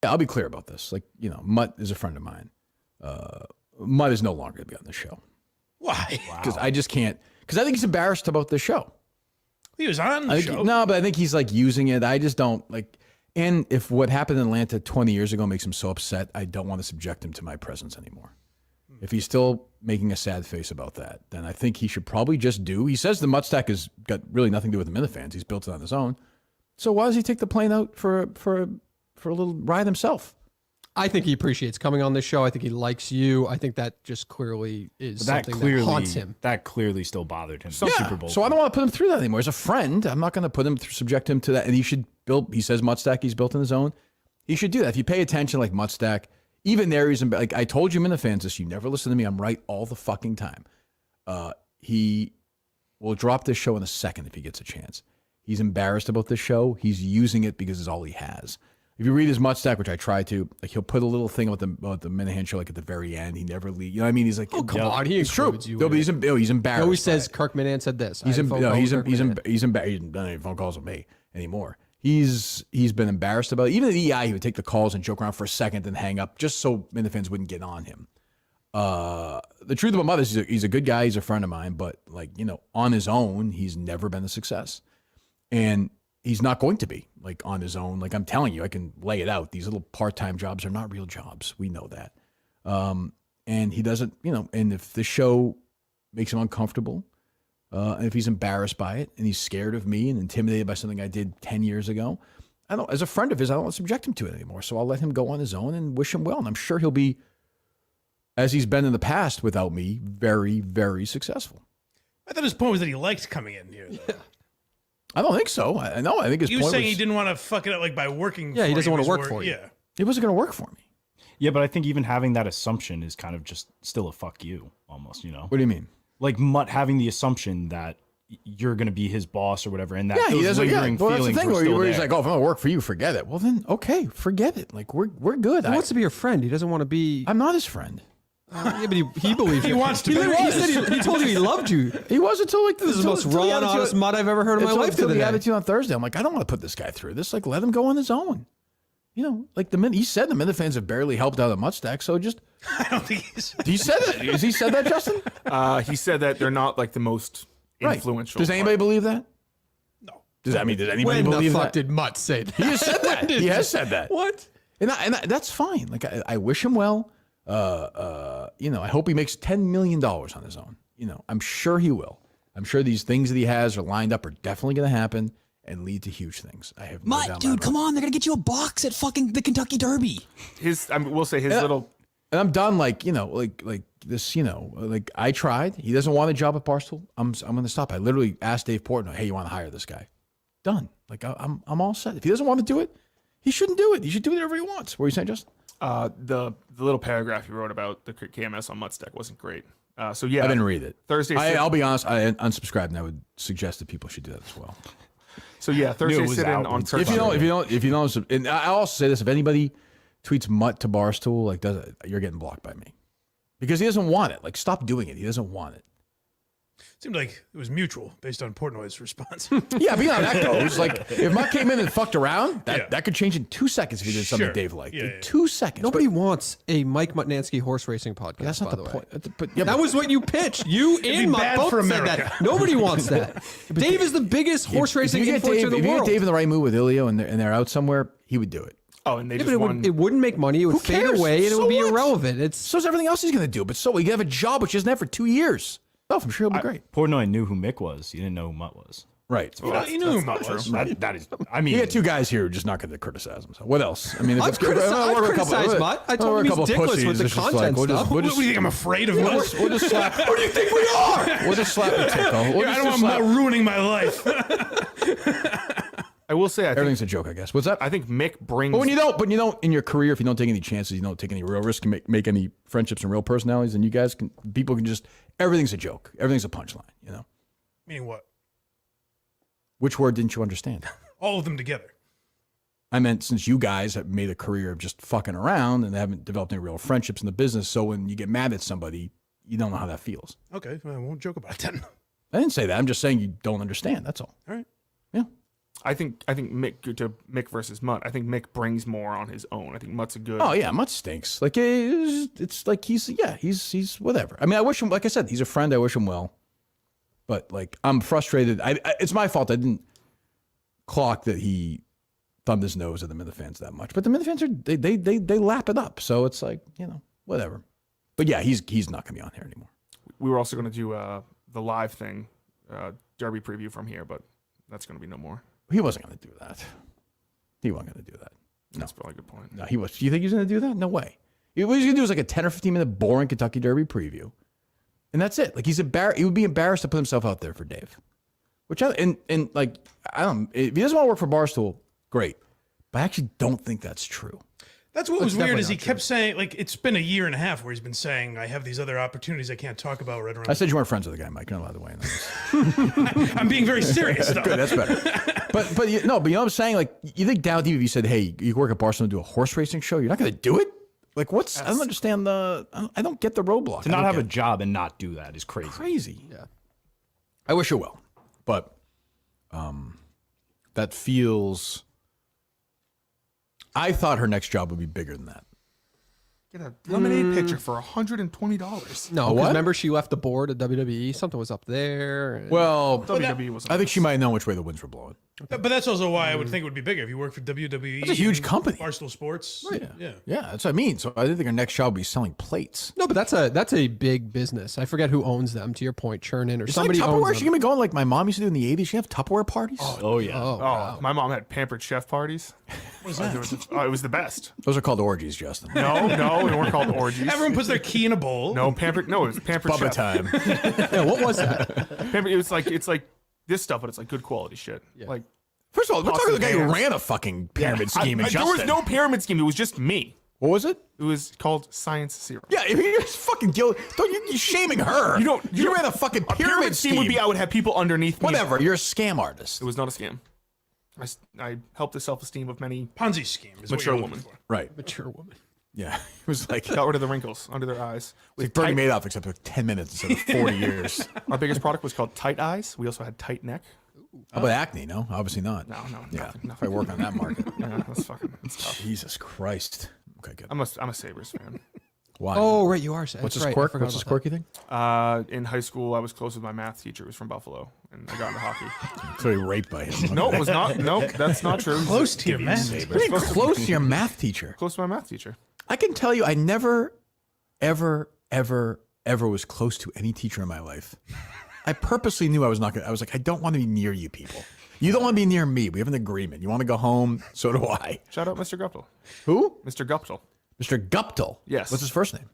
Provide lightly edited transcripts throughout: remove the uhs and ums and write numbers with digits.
I'll be clear about this. Like, Mutt is a friend of mine. Mutt is no longer going to be on the show. Why? Because I just can't. Because I think he's embarrassed about the show. He was on the show. No, but I think he's like using it. I just don't like. And if what happened in Atlanta 20 years ago makes him so upset, I don't want to subject him to my presence anymore. If he's still making a sad face about that, then I think he should probably just do. He says the Mutt stack has got really nothing to do with the Minifans. He's built it on his own. So why does he take the plane out for a little ride himself? I think he appreciates coming on this show. I think he likes you. I think that just clearly is something that haunts him. That clearly still bothered him. Super Bowl. So I don't want to put him through that anymore. As a friend, I'm not going to put him subject him to that. And he should build. He says Mutt stack. He's built in his own. He should do that. If you pay attention, like Mutt stack, even there, he's like I told you, Minifans, this. You never listen to me. I'm right all the fucking time. He will drop this show in a second if he gets a chance. He's embarrassed about this show. He's using it because it's all he has. If you read his Mutt stack, which I try to, like he'll put a little thing about the Minihane show like at the very end. He never leaves. You know what I mean? He's like, oh come on, he includes you. No, but he's embarrassed. He always says Kirk Minihane said this. He's embarrassed. He's embarrassed. He doesn't have any phone calls with me anymore. He's been embarrassed about it. Even at EI, he would take the calls and joke around for a second, then hang up, just so Minifans wouldn't get on him. The truth about Mutt is he's a good guy. He's a friend of mine, but on his own, he's never been a success, and he's not going to be on his own. Like I'm telling you, I can lay it out. These little part-time jobs are not real jobs. We know that. And he doesn't, and if the show makes him uncomfortable, and if he's embarrassed by it and he's scared of me and intimidated by something I did 10 years ago, as a friend of his, I don't want to subject him to it anymore. So I'll let him go on his own and wish him well. And I'm sure he'll be, as he's been in the past without me, very, very successful. I thought his point was that he liked coming in here, though. I don't think so. I think his point was... He was saying he didn't want to fuck it up by working for you. Yeah, he doesn't want to work for you. Yeah. It wasn't going to work for me. Yeah, but I think even having that assumption is kind of just still a fuck you, almost, What do you mean? Like Mutt having the assumption that you're going to be his boss or whatever, and that those lingering feelings that's the thing where he's like, oh, if I'm going to work for you, forget it. Well, then, okay, forget it. Like, we're good. He wants to be your friend. He doesn't want to be... I'm not his friend. Yeah, but he believes he wants to be. He told you he loved you. He was until this is the most raw and honest Mutt I've ever heard in my life. Until the attitude on Thursday, I'm like, I don't want to put this guy through this. Like, let him go on his own. He said the Minifans have barely helped out the Mutt stack, so just... I don't think he's... He said that. Has he said that, Justin? He said that they're not like the most influential. Does anybody believe that? No. Does anybody believe that? When the fuck did Mutt say that? He has said that. He has said that. What? And that's fine. Like, I wish him well. I hope he makes $10 million on his own. I'm sure he will. I'm sure these things that he has are lined up are definitely going to happen and lead to huge things. I have no doubt. Dude, come on. They're going to get you a box at fucking the Kentucky Derby. We'll say his little... And I'm done, like this, I tried. He doesn't want a job at Barstool. I'm going to stop. I literally asked Dave Portnoy, hey, you want to hire this guy? Done. Like, I'm all set. If he doesn't want to do it, he shouldn't do it. He should do whatever he wants. What are you saying, Justin? The little paragraph you wrote about the KMS on Mutt stack wasn't great. So yeah, I didn't read it. Thursday. I'll be honest. I unsubscribed, and I would suggest that people should do that as well. So yeah, Thursday sit-in on Kirk. If you don't, and I'll also say this: if anybody tweets Mutt to Barstool, like you're getting blocked by me because he doesn't want it. Like, stop doing it. He doesn't want it. Seemed like it was mutual based on Portnoy's response. Yeah, beyond that goes, like, if Mutt came in and fucked around, that could change in 2 seconds if he did something Dave liked. In 2 seconds. Nobody wants a Mike Mutnansky horse racing podcast. That's not the point. That was what you pitched. You and Mutt both said that. Nobody wants that. Dave is the biggest horse racing influencer in the world. If you get Dave in the right mood with Ilio and they're out somewhere, he would do it. Oh, and they just it wouldn't make money. It would fade away, and it would be irrelevant. So's everything else he's going to do. But he can have a job which he hasn't had for 2 years. Oh, I'm sure he'll be great. Portnoy knew who Mick was. He didn't know who Mutt was. Right. You knew who Mutt was. That is. I mean, you got 2 guys here who are just not going to criticize him. So what else? I mean, I've criticized Mutt. I told him he's dickless with the content stuff. What do you think? I'm afraid of Mutt? We'll just slap. Who do you think we are? We'll just slap the tickle. I don't want Mutt ruining my life. I will say, everything's a joke, I guess. What's that? I think Mick brings. But when you don't, in your career, if you don't take any chances, you don't take any real risk, and make any friendships and real personalities, and people can just, everything's a joke. Everything's a punchline, Meaning what? Which word didn't you understand? All of them together. I meant since you guys have made a career of just fucking around and haven't developed any real friendships in the business, so when you get mad at somebody, you don't know how that feels. Okay, I won't joke about it then. I didn't say that. I'm just saying you don't understand. That's all. All right. Yeah. I think Mick versus Mutt. I think Mick brings more on his own. I think Mutt's a good. Oh yeah, Mutt stinks. Like it's like he's whatever. I mean, I wish him. Like I said, he's a friend. I wish him well. But like, I'm frustrated. It's my fault. I didn't clock that he thumbed his nose at the Minifans that much. But the Minifans they lap it up. So it's like, whatever. But yeah, he's not gonna be on here anymore. We were also going to do the live thing, Derby preview from here, but that's going to be no more. He wasn't going to do that. He wasn't going to do that. No. That's probably a good point. No, he was. Do you think he was going to do that? No way. What he's going to do is like a 10 or 15 minute boring Kentucky Derby preview. And that's it. Like he would be embarrassed to put himself out there for Dave. If he doesn't want to work for Barstool, great. But I actually don't think that's true. That's what was weird is he not kept saying, like, it's been a year and a half where he's been saying, I have these other opportunities I can't talk about right around. I said you weren't friends with the guy, Mike. You're not allowed to weigh in on this. I'm being very serious, though. Good, that's better. But you know what I'm saying? Like, you think Dow TV said, hey, you work at Barcelona and do a horse racing show? You're not going to do it? Like, I don't understand I don't get the roadblock. To not have a job and not do that is crazy. Crazy. Yeah. I wish her well. But that feels... I thought her next job would be bigger than that. Get a lemonade pitcher for $120. No, because remember she left the board at WWE. Something was up there. And... Well, WWE was. I think she might know which way the winds were blowing. But that's also why I would think it would be bigger if you work for WWE. It's a huge company. Barstool Sports. Right. Yeah. Yeah, that's what I mean. So I didn't think her next job would be selling plates. No, but that's a big business. I forget who owns them. To your point, Churnin or It's somebody like owns Tupperware. them. She gonna be going like my mom used to do in the 80s. She have Tupperware parties. Oh yeah. Oh, wow. My mom had pampered chef parties. What was that? It was the best. Those are called orgies, Justin. No, they weren't called orgies. Everyone puts their key in a bowl. No, it was pampered Bubba chef. time. Yeah, what was that? Pampered, it's like this stuff, but it's like good quality shit. Like First of all, we're Pots talking to the and guy who pans. ran a fucking pyramid scheme. And there was no pyramid scheme. It was just me. What was it? It was called Science Zero. Yeah, you're just fucking guilty. You're shaming her. You ran a fucking A pyramid scheme would be I would have people underneath me. Whatever. You're a scam artist. It was not a scam. I helped the self-esteem of many Ponzi scheme is mature what you're women. looking for. Right. Mature woman. Yeah. It was like Got rid of the wrinkles under their eyes. like Bernie Madoff, except for 10 minutes instead of 40 years. Our biggest product was called Tight Eyes. We also had Tight Neck. How about acne? No, obviously not. No, Yeah, nothing. if I work on that market. Yeah, that's tough. Jesus Christ. Okay, good. I'm a Sabres fan. Why? Oh, right, you are. what's That's his right. quirk? What's his quirky thing? In high school, I was close with my math teacher. Who was from Buffalo, and I got into hockey. Clearly raped by him. No, it was not. No, that's not true. Close to your man. What are you close to your math teacher? Close to my math teacher. I can tell you, I never, ever, ever, ever was close to any teacher in my life. I purposely knew I was not going to. I was like, I don't want to be near you people. You don't want to be near me. We have an agreement. You want to go home? So do I. Shout out Mr. Guptill. Who? Mr. Guptill. Mr. Guptill. Yes. What's his first name?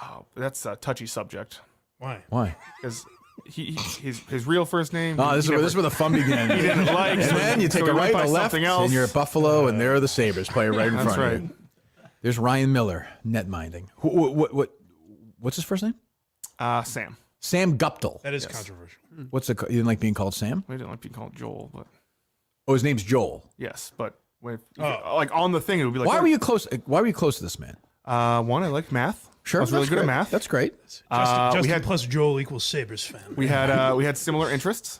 Oh, that's a touchy subject Why? Why? because his real first name. Oh, this is where the fun began. he didn't like. And so- then you take so a he right went by and a left, something else. and you're at Buffalo, and there are the Sabres playing right in That's front right. of you. There's Ryan Miller, net minding. What's his first name? Sam. Sam Guptill. That is controversial. You didn't like being called Sam? We didn't like being called Joel, but Oh, his name's Joel. yes, but like on the thing, it would be like. Why were you close? Why were you close to this man? One, I liked math. Sure, I was really that's good at great. math. That's great. Justin plus Joel equals Sabres fan. We had similar interests.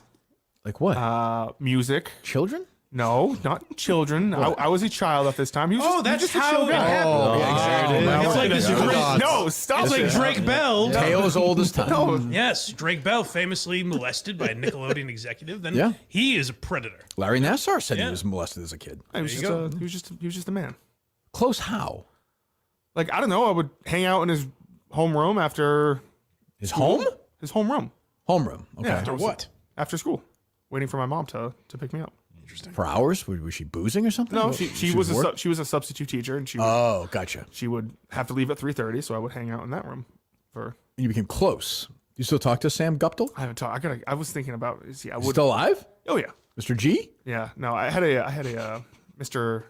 Like what? Music. Children? No, not children. I was a child at this time. He was Oh, just, that's he was just a how chill it guy. happened. Yeah, It's like this Drake, No, stop it's like it. Drake Bell. Tale as old as time. Yes, Drake Bell famously molested by a Nickelodeon executive. Then Yeah. he is a predator. Larry Nassar said he Yeah. was molested as a kid. He was just a man. Close how? Like, I don't know. I would hang out in his homeroom after His home? his homeroom. Homeroom. Okay. Yeah. After what? After school, waiting for my mom to pick me up. For hours? Was she boozing or something? No, What- she was work? she was a substitute teacher, and Oh, gotcha. she would have to leave at 3:30, so I would hang out in that room for. And you became close. You still talk to Sam Guptill? I haven't talked. I was thinking about. See, I would. Still alive? Oh yeah, Mr. G? yeah. No, I had a Mr.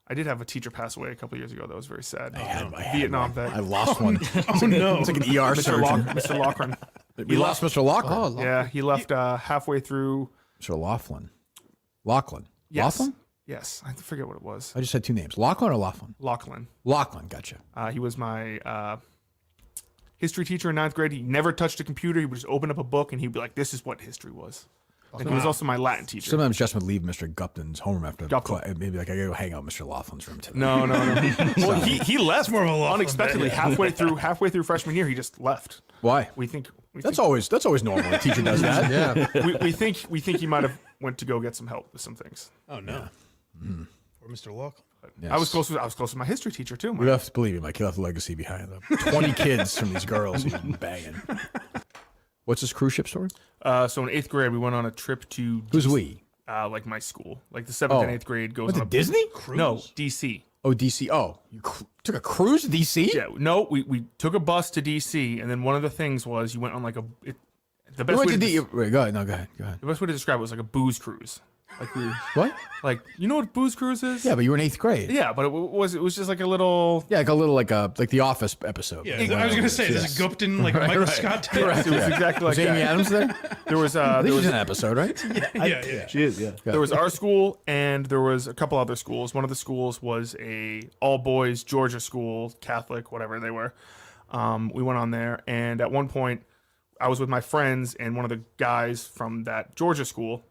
I did have a teacher pass away a couple years ago. That was very sad. I had Vietnam one. vet. I lost one. Oh no! It's like an ER surgeon. Mr. Loughran. We lost Mr. Laughlin. Oh, Yeah, he left halfway through. Mr. Laughlin. Laughlin. Yes. Laughlin? Yes, I forget what it was. I just had two names. Laughlin or Laughlin? Lachlan. Laughlin, gotcha. He was my history teacher in 9th grade. He never touched a computer. He would just open up a book and he'd be like, "This is what history was." And he was also my Latin teacher. Sometimes Justin would leave Mr. Gupton's homeroom after class. Maybe like I gotta go hang out in Mr. Laughlin's room today. No. Well, he left more of a Laughlin unexpectedly day. halfway through freshman year. He just left. Why? We think That's always normal when a teacher does that. Yeah. we think he might have went to go get some help with some things. Oh no. Or Mr. Laughlin. Yes. I was close with my history teacher too. You have to believe me, Mike. He left a legacy behind him. 20 kids from these girls he's been banging. What's his cruise ship story? So in 8th grade, we went on a trip to Who's we? like my school, like the 7th and 8th grade goes Went on to Disney? No, DC. Oh, DC. Oh, you took a cruise to DC? Yeah, no, we took a bus to DC, and then one of the things was you went on like the We best went way to to Wait, go ahead. No, go ahead. the best way to describe it was like a booze cruise. What? Like you know what booze cruise is? Yeah, but you were in 8th grade. Yeah, but it was just like a little. Yeah, like a little like the Office episode. Yeah, I was gonna say, is it Gupton like a Michael Scott type? It was exactly like Was Amy that. Adams there? There was I think there she's was in an episode, right? Yeah. She is, yeah. there was our school and there was a couple other schools. One of the schools was a all boys Georgia school, Catholic, whatever they were. We went on there, and at one point, I was with my friends, and one of the guys from that Georgia school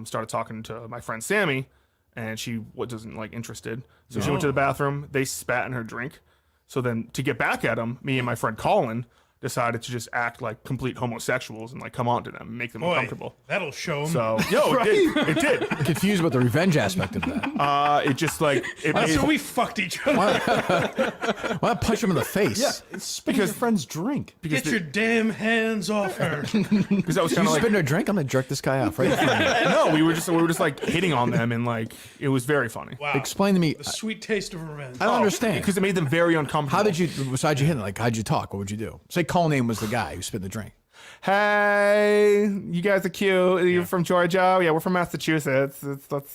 started talking to my friend Sammy, and she wasn't like interested. So she went to the bathroom. They spat in her drink. So then to get back at him, me and my friend Colin decided to just act like complete homosexuals and like come on to them and make them Boy, uncomfortable. that'll show him. So it did. I'm confused about the revenge aspect of that. It just like it made, So we fucked each other. Why not punch him in the face? Spit your friend's drink. because Get your damn hands off her. because that was You kind of like spit in her drink? I'm gonna jerk this guy off right in front of you. no, we were just like hitting on them and like it was very funny. Wow. Explain to me. The sweet taste of revenge. I don't understand. Because it made them very uncomfortable. How did you, besides you hitting, like, how'd you talk? What would you do? Say Coleman was the guy who spit in the drink. Hey, you guys are cute. You're from Georgia? Yeah, we're from Massachusetts. And, like,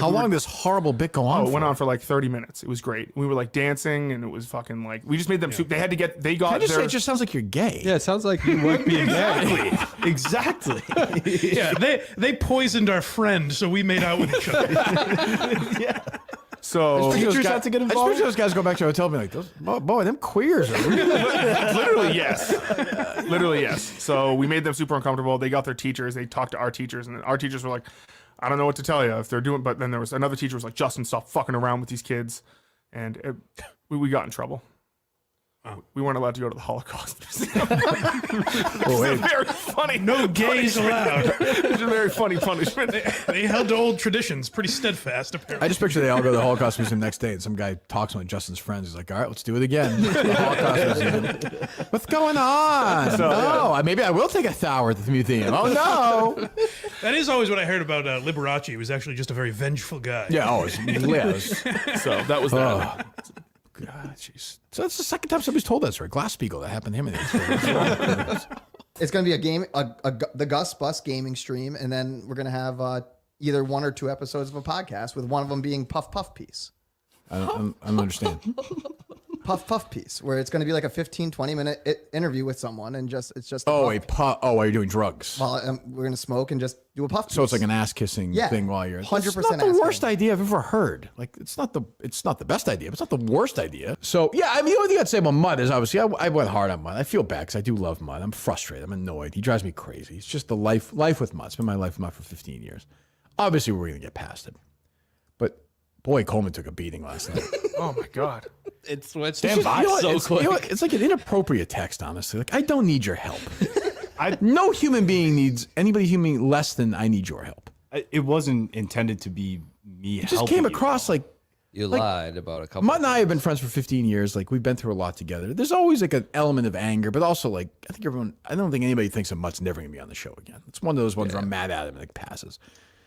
How we long were- did this horrible bit go on? Oh, it went on for like 30 minutes. It was great. We were like dancing, and it was fucking like we just made them. They had to get. They got. I just say their, it just sounds like you're gay. Yeah, it sounds like you might be gay. Exactly. Yeah, they poisoned our friend, so we made out with each other. so Teachers had to get I involved. suppose those guys go back to a hotel and be like, boy, them queers are really literally yes, literally yes. So we made them super uncomfortable. They got their teachers. They talked to our teachers, and our teachers were like, I don't know what to tell you if they're doing. But then there was another teacher who was like, Justin, stop fucking around with these kids, and we got in trouble. We weren't allowed to go to the Holocaust Museum. It's very funny. No gays allowed. It's a very funny punishment. They held to old traditions, pretty steadfast, apparently. I just picture they all go to the Holocaust Museum the next day, and some guy talks to one of Justin's friends. He's like, all right, let's do it again. The Holocaust Museum. What's going on? Maybe I will take a shower at the museum. Oh, no. That is always what I heard about Liberace. He was actually just a very vengeful guy. Yeah, always. So that was that. God, jeez. So that's the second time somebody's told that story. Glass-Steagall, that happened to him. In the It's going to be a game, the Gus Bus gaming stream, and then we're going to have either 1 or 2 episodes of a podcast, with one of them being Puff Puff Piece. I don't understand. Puff Piece, where it's going to be like a 15-20 minute interview with someone, and it's just Oh, puff. while you're doing drugs. While we're going to smoke and just do a puff piece. So it's like an ass-kissing thing while you're... 100% It's not the ass worst kissing. idea I've ever heard. Like, it's not the best idea, but it's not the worst idea. So, yeah, I mean, the only thing I'd say about Mutt is, obviously, I went hard on Mutt. I feel bad because I do love Mutt. I'm frustrated. I'm annoyed. He drives me crazy. It's just the life with Mutt. It's been my life with Mutt for 15 years. Obviously, we're going to get past it. But, boy, Coleman took a beating last night. Oh my god. It switched It's it's like an inappropriate text, honestly. Like, I don't need your help. No human being needs anybody human less than I need your help. It wasn't intended to be me. It just came across like You lied about a couple. Mutt and I have been friends for 15 years. Like, we've been through a lot together. There's always like an element of anger, but also like I don't think anybody thinks that Mutt's never gonna be on the show again. It's one of those ones where I'm mad at him and it passes.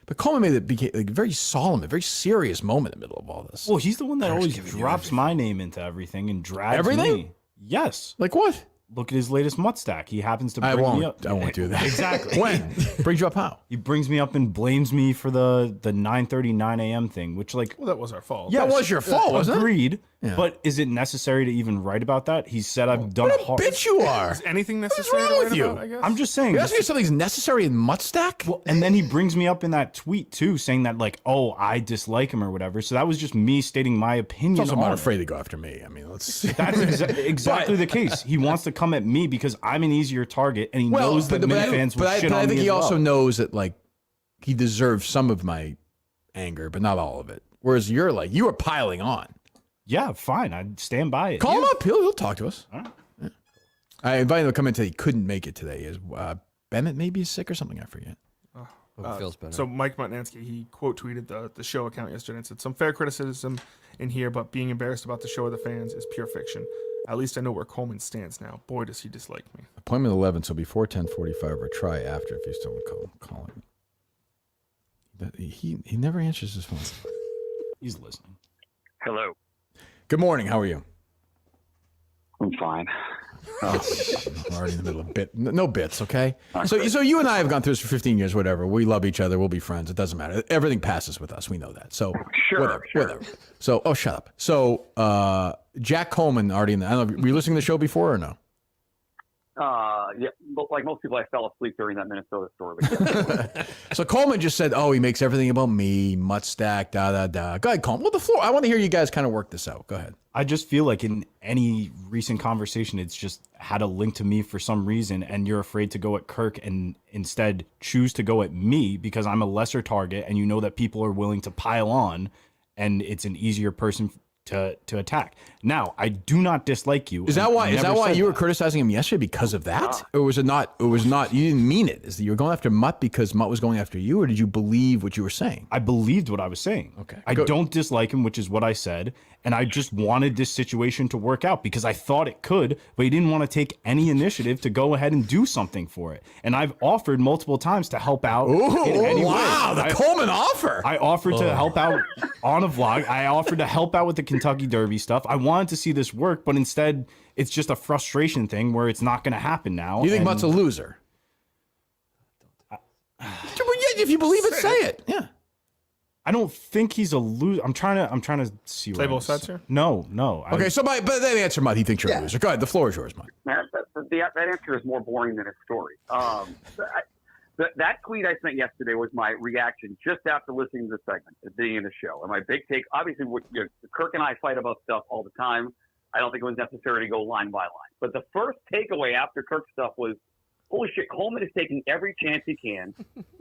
But Coleman made it became like a very solemn, a very serious moment in the middle of all this. Well, he's the one that always drops my name into everything and drags Everything? me. Yes. Like what? Look at his latest Mutt stack. He happens to I bring me won't. up. I won't do that. Exactly. When? Brings you up how? He brings me up and blames me for the 9:30, 9 a.m. thing, which like Well, that was our fault. That was your fault, wasn't it? agreed. Yeah. But is it necessary to even write about that? He said I've done What a hard. bitch you are. Is anything What's necessary wrong to with write you? about, I guess? I'm just saying. You asking me if something's necessary in Mutt stack? Well, and then he brings me up in that tweet too, saying that like, oh, I dislike him or whatever. So that was just me stating my opinion. It's also on not it. afraid to go after me. I mean, let's. That's exactly the case. He wants to come at me because I'm an easier target, and he knows that many fans will shit but on I me think as he also well. knows that like he deserves some of my anger, but not all of it. Whereas you're like, you are piling on. Yeah, fine. I'd stand by it. Call him up. He'll talk to us. All right. Yeah. I invited him to come in today. He couldn't make it today. Is Bennett maybe sick or something? I forget. Feels better. So Mike Mutnansky, he quote tweeted the show account yesterday and said, some fair criticism in here, but being embarrassed about the show or the fans is pure fiction. At least I know where Coleman stands now. Boy, does he dislike me. Appointment 11, so before 10:45 or try after if he's still calling. He never answers his phone. He's listening. Hello. Good morning. How are you? I'm fine. I'm already in the middle of bit. No bits, okay? So you and I have gone through this for 15 years, whatever. We love each other. We'll be friends. It doesn't matter. Everything passes with us. We know that. So whatever. So, shut up. So Jack Coleman already in the, I don't know, were you listening to the show before or no? Yeah, but like most people, I fell asleep during that Minnesota story. But yeah. So Coleman just said, he makes everything about me, mutt stack, da. Go ahead, Coleman. Well, the floor. I want to hear you guys kind of work this out. Go ahead. I just feel like in any recent conversation, it's just had a link to me for some reason, and you're afraid to go at Kirk and instead choose to go at me because I'm a lesser target, and you know that people are willing to pile on, and it's an easier person to attack. Now, I do not dislike you. Is that why you were criticizing him yesterday because of that? Or was it not? You didn't mean it. Is that you were going after Mutt because Mutt was going after you, or did you believe what you were saying? I believed what I was saying. Okay. I don't dislike him, which is what I said. And I just wanted this situation to work out because I thought it could, but he didn't want to take any initiative to go ahead and do something for it. And I've offered multiple times to help out in any way. Wow, the Coleman offer. I offered to help out on a vlog. I offered to help out with the Kentucky Derby stuff. I wanted to see this work, but instead it's just a frustration thing where it's not going to happen now. You think Mutt's a loser? If you believe it, say it. Yeah. I don't think he's a loser. I'm trying to see. Play both sides here? No. Okay, but then answer Mutt. He thinks you're a loser. Go ahead. The floor is yours, Mutt. that answer is more boring than its story. That tweet I sent yesterday was my reaction just after listening to the segment at the beginning of the show. And my big take, obviously, Kirk and I fight about stuff all the time. I don't think it was necessary to go line by line. But the first takeaway after Kirk's stuff was, holy shit, Coleman is taking every chance he can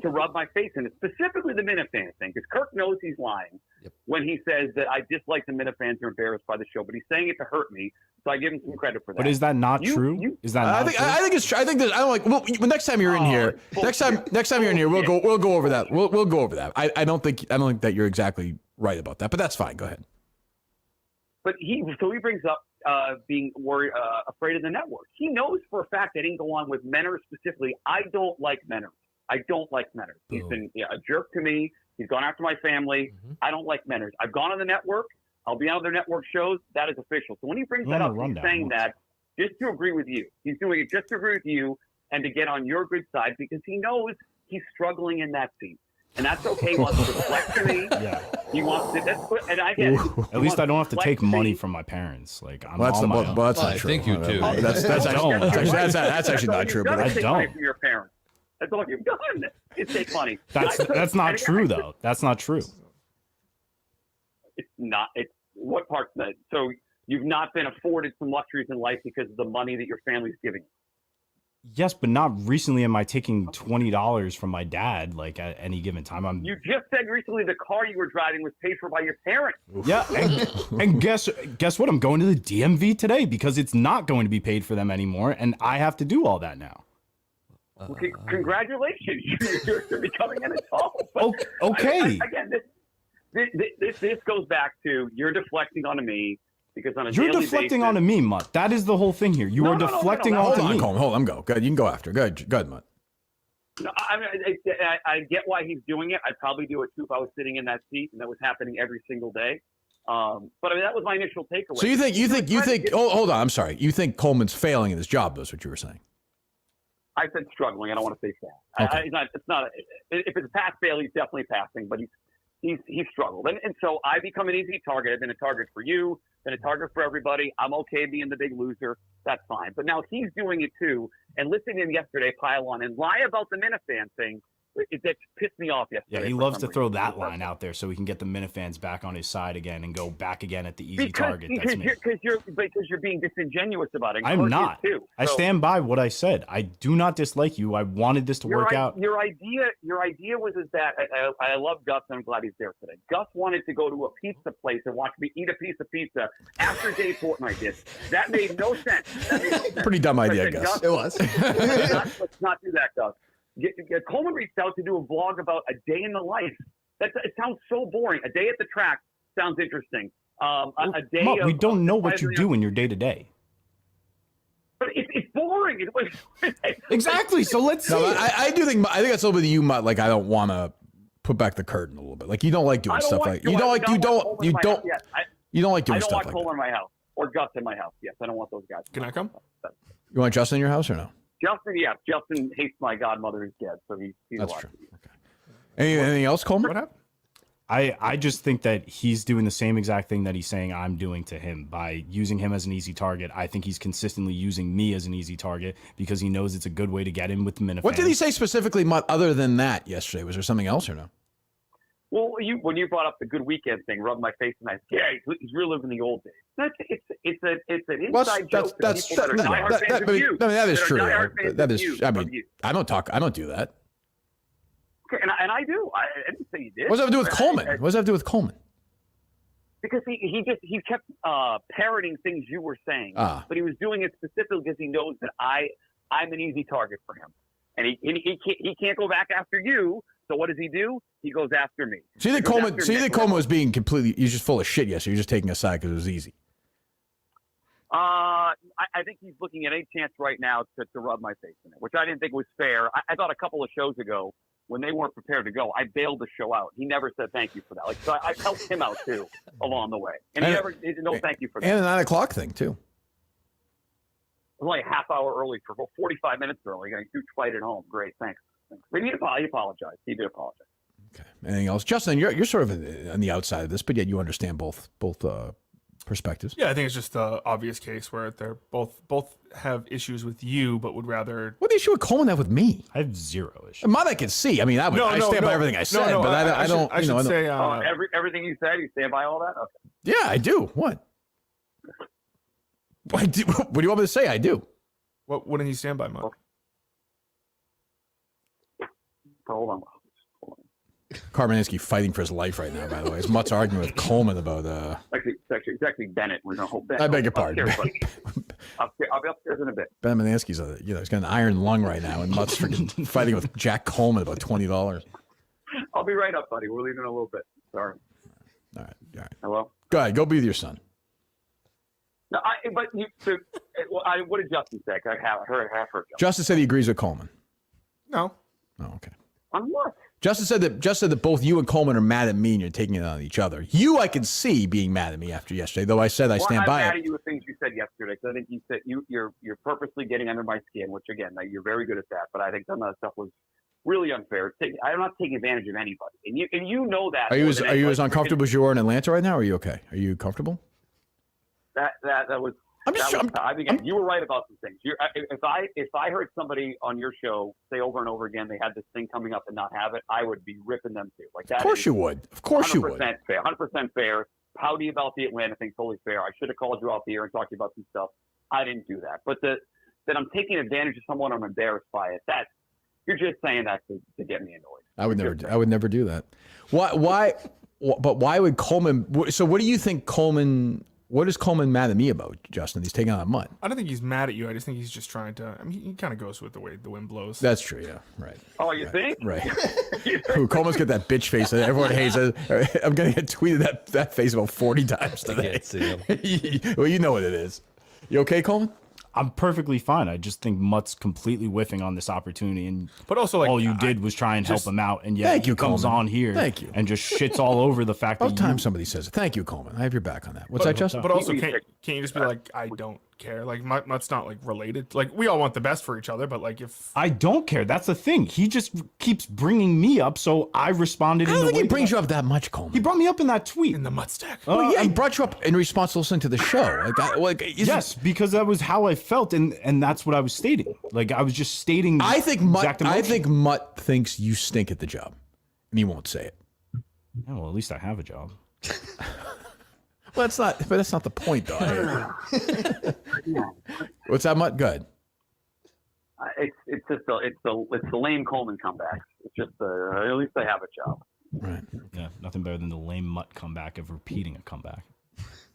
to rub my face in it, specifically the Minifans thing, because Kirk knows he's lying when he says that I dislike the Minifans are embarrassed by the show, but he's saying it to hurt me, so I give him some credit for that. But is that not true? Is that not true? I think it's true. I think that I don't like. Well, next time you're in here, next time you're in here, we'll go over that. We'll go over that. I don't think that you're exactly right about that, but that's fine. Go ahead. But he brings up being worried, afraid of the network. He knows for a fact I didn't go on with Menor specifically. I don't like Menor. He's been a jerk to me. He's gone after my family. I don't like Menor. I've gone on the network. I'll be on other network shows. That is official. So when he brings that up, he's saying that just to agree with you. He's doing it just to agree with you and to get on your good side because he knows he's struggling in that seat. And that's okay. He wants to reflect to me. Yeah. He wants to. And I get it. At least I don't have to take money from my parents. Like I'm on my own. That's not true. I think you do. That's actually not true. But I don't. Money from your parents. That's all you've done. Is take money. That's not true though. That's not true. It's not. It's what part's that? So you've not been afforded some luxuries in life because of the money that your family's giving you. Yes, but not recently am I taking $20 from my dad, like at any given time. You just said recently the car you were driving was paid for by your parents. Yeah, and guess what? I'm going to the DMV today because it's not going to be paid for them anymore, and I have to do all that now. Well, congratulations, you're becoming an adult. But okay. Again, this goes back to you're deflecting onto me. Because on a You're daily deflecting basis, onto me, Mutt. That is the whole thing here. You are deflecting onto me. Hold on, go. Go ahead, you can go after. Go ahead, Mutt. No, I get why he's doing it. I'd probably do it too if I was sitting in that seat and that was happening every single day. But I mean, that was my initial takeaway. So you think? Hold on. I'm sorry. You think Coleman's failing in his job? That's what you were saying. I said struggling. I don't want to say fail. Okay. It's not. If it's a pass fail, he's definitely passing, but he's struggled. And so I become an easy target. I've been a target for you, been a target for everybody. I'm okay being the big loser. That's fine. But now he's doing it too. And listening to him yesterday pile on and lie about the Minifan thing That pissed me off yesterday. Yeah, he for loves some to reason. throw that line out there so he can get the Minifans back on his side again and go back again at the easy target. That's me. Because you're being disingenuous about it. I'm Kirk is not. too. I So stand by what I said. I do not dislike you. I wanted this to work out. Your idea was that I love Gus and I'm glad he's there today. Gus wanted to go to a pizza place and watch me eat a piece of pizza after Dave Portnoy did. That made no sense. Pretty dumb idea, I said, Gus. It was. let's not do that, Gus. Coleman reached out to do a vlog about a day in the life. It sounds so boring. A day at the track sounds interesting. A day. Mutt, we don't know what you surprisingly- do in your day to day. But it's boring. Exactly. So let's see. No, I do think that's a little bit of you, Mutt. Like I don't want to put back the curtain a little bit. Like you don't like doing stuff like you don't like stuff I like don't that. want Coleman in my house or Gus in my house. Yes, I don't want those guys. Can I come? You want Justin in your house or no? Justin, yeah. Justin hates my godmother who's dead, so he's That's alive. true. Okay. Anything else, Coleman? What happened? I just think that he's doing the same exact thing that he's saying I'm doing to him by using him as an easy target. I think he's consistently using me as an easy target because he knows it's a good way to get in with the Minifans. What did he say specifically, Mutt, other than that yesterday? Was there something else or no? Well, when you brought up the good weekend thing, rubbed my face, and I said, yeah, he's reliving the old days. It's an inside joke. That is true. That is. I mean, I don't do that. Okay, and I do. I didn't say you did. What does that have to do with Coleman? What does that have to do with Coleman? Because he kept parroting things you were saying, but he was doing it specifically because he knows that I'm an easy target for him, and he can't go back after you. So what does he do? He goes after me. So you think Coleman was being completely? He's just full of shit. Yes, you're just taking a side because it was easy. I think he's looking at any chance right now to rub my face in it, which I didn't think was fair. I thought a couple of shows ago when they weren't prepared to go, I bailed the show out. He never said thank you for that. Like, so I helped him out too along the way, and he never did no thank you for that. And the 9 o'clock thing too. I was only a half hour early for 45 minutes early. Got a huge fight at home. Great, thanks. But he apologized. He did apologize. Okay. Anything else, Justin? You're sort of on the outside of this, but yet you understand both perspectives. Yeah, I think it's just the obvious case where they're both have issues with you, but would rather. What issue would Coleman have with me? I have zero issue. Mine I can see. I mean, I stand by everything I said, but I don't. I should say everything you said. You stand by all that. Okay. Yeah, I do. What? What do you want me to say? I do. What wouldn't he stand by, Mutt? Okay. Hold on. Karmaninski fighting for his life right now, by the way. His Mutt's arguing with Coleman about It's actually Bennett. We're gonna hope Bennett. I beg your pardon. I'll be upstairs in a bit. Ben Manansky's he's got an iron lung right now, and Mutt's freaking fighting with Jack Coleman about $20. I'll be right up, buddy. We're leaving in a little bit. Sorry. All right. Hello? Go ahead. Go be with your son. No, what did Justin say? I have heard Justin. Justin said he agrees with Coleman. No. Oh, okay. On what? Justin said that both you and Coleman are mad at me and you're taking it on each other. You, I can see being mad at me after yesterday, though I said I stand by it. I'm mad at you with things you said yesterday, because I think you said you're purposely getting under my skin, which again, you're very good at that. But I think some of that stuff was really unfair. I'm not taking advantage of anybody, and you know that. Are you as uncomfortable as you are in Atlanta right now? Or are you okay? Are you comfortable? That was. You were right about some things. If I heard somebody on your show say over and over again they had this thing coming up and not have it, I would be ripping them too. Like that. Of course you would. Of course you would. 100% fair. 100% fair. Pouty about the Atlanta thing, totally fair. I should have called you out the air and talked to you about some stuff. I didn't do that. But that I'm taking advantage of someone, I'm embarrassed by it. That you're just saying that to get me annoyed. I would never do that. Why? But why would Coleman? So what do you think Coleman? What is Coleman mad at me about, Justin? He's taking on Mutt. I don't think he's mad at you. I just think he's just trying to. I mean, he kind of goes with the way the wind blows. That's true. Yeah. Right. Oh, you think? Right. Coleman's got that bitch face that everyone hates. I'm gonna get tweeted that face about 40 times today. I can't see him. Well, you know what it is. You okay, Coleman? I'm perfectly fine. I just think Mutt's completely whiffing on this opportunity, but also all you did was try and help him out, and yet he comes on here and just shits all over the fact that somebody says it. Thank you, Coleman. I have your back on that. What's that, Justin? But also, Can't you just be like, I don't care? Like, Mutt's not like related. Like, we all want the best for each other, but like, if I don't care, that's the thing. He just keeps bringing me up, so I responded. I don't think he brings you up that much, Coleman. He brought me up in that tweet in the Mutt stack. Well, yeah, he brought you up in response to listening to the show. Yes, because that was how I felt, and that's what I was stating. Like, I was just stating. I think Mutt thinks you stink at the job, and he won't say it. Yeah, well, at least I have a job. Well, that's not the point, though. What's that, Mutt? Good. It's the lame Coleman comeback. It's just at least I have a job. Right. Yeah, nothing better than the lame Mutt comeback of repeating a comeback.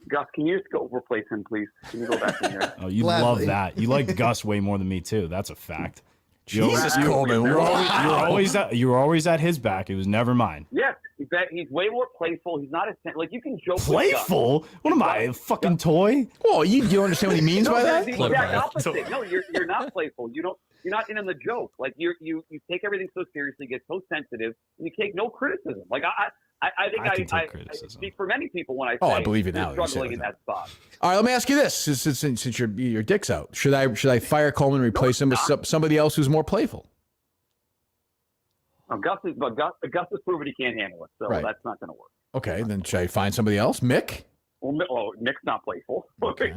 Gus, can you just go replace him, please? Can you go back in here? Oh, you love that. You like Gus way more than me too. That's a fact. Jesus, Coleman. You were always at his back. It was never mine. Yes, he's way more playful. He's not as like you can joke. Playful? What am I, a fucking toy? Well, you understand what he means by that? The exact opposite. No, you're not playful. You're not in on the joke. Like you take everything so seriously, get so sensitive, and you take no criticism. Like I think I speak for many people when I say I believe it now. Struggling in that spot. All right, let me ask you this: since your dick's out, should I fire Coleman and replace him with somebody else who's more playful? Gus has proven he can't handle it, so that's not going to work. Okay, then should I find somebody else? Mick? Well, Mick's not playful. Okay.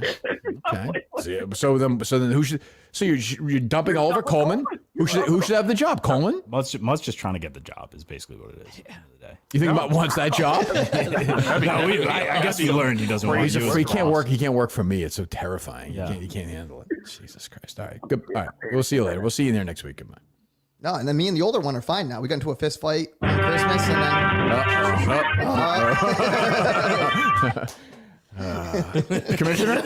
So then who should? So you're dumping all over Coleman? Who should have the job? Coleman? Mutt's just trying to get the job is basically what it is. At the end of the day. You think Mutt wants that job? I guess he learned he doesn't want you. He can't work. He can't work for me. It's so terrifying. Yeah. He can't handle it. Jesus Christ! All right. Good. All right. We'll see you later. We'll see you there next week. Goodbye. No, and then me and the older one are fine now. We got into a fist fight on Christmas, and then Commissioner?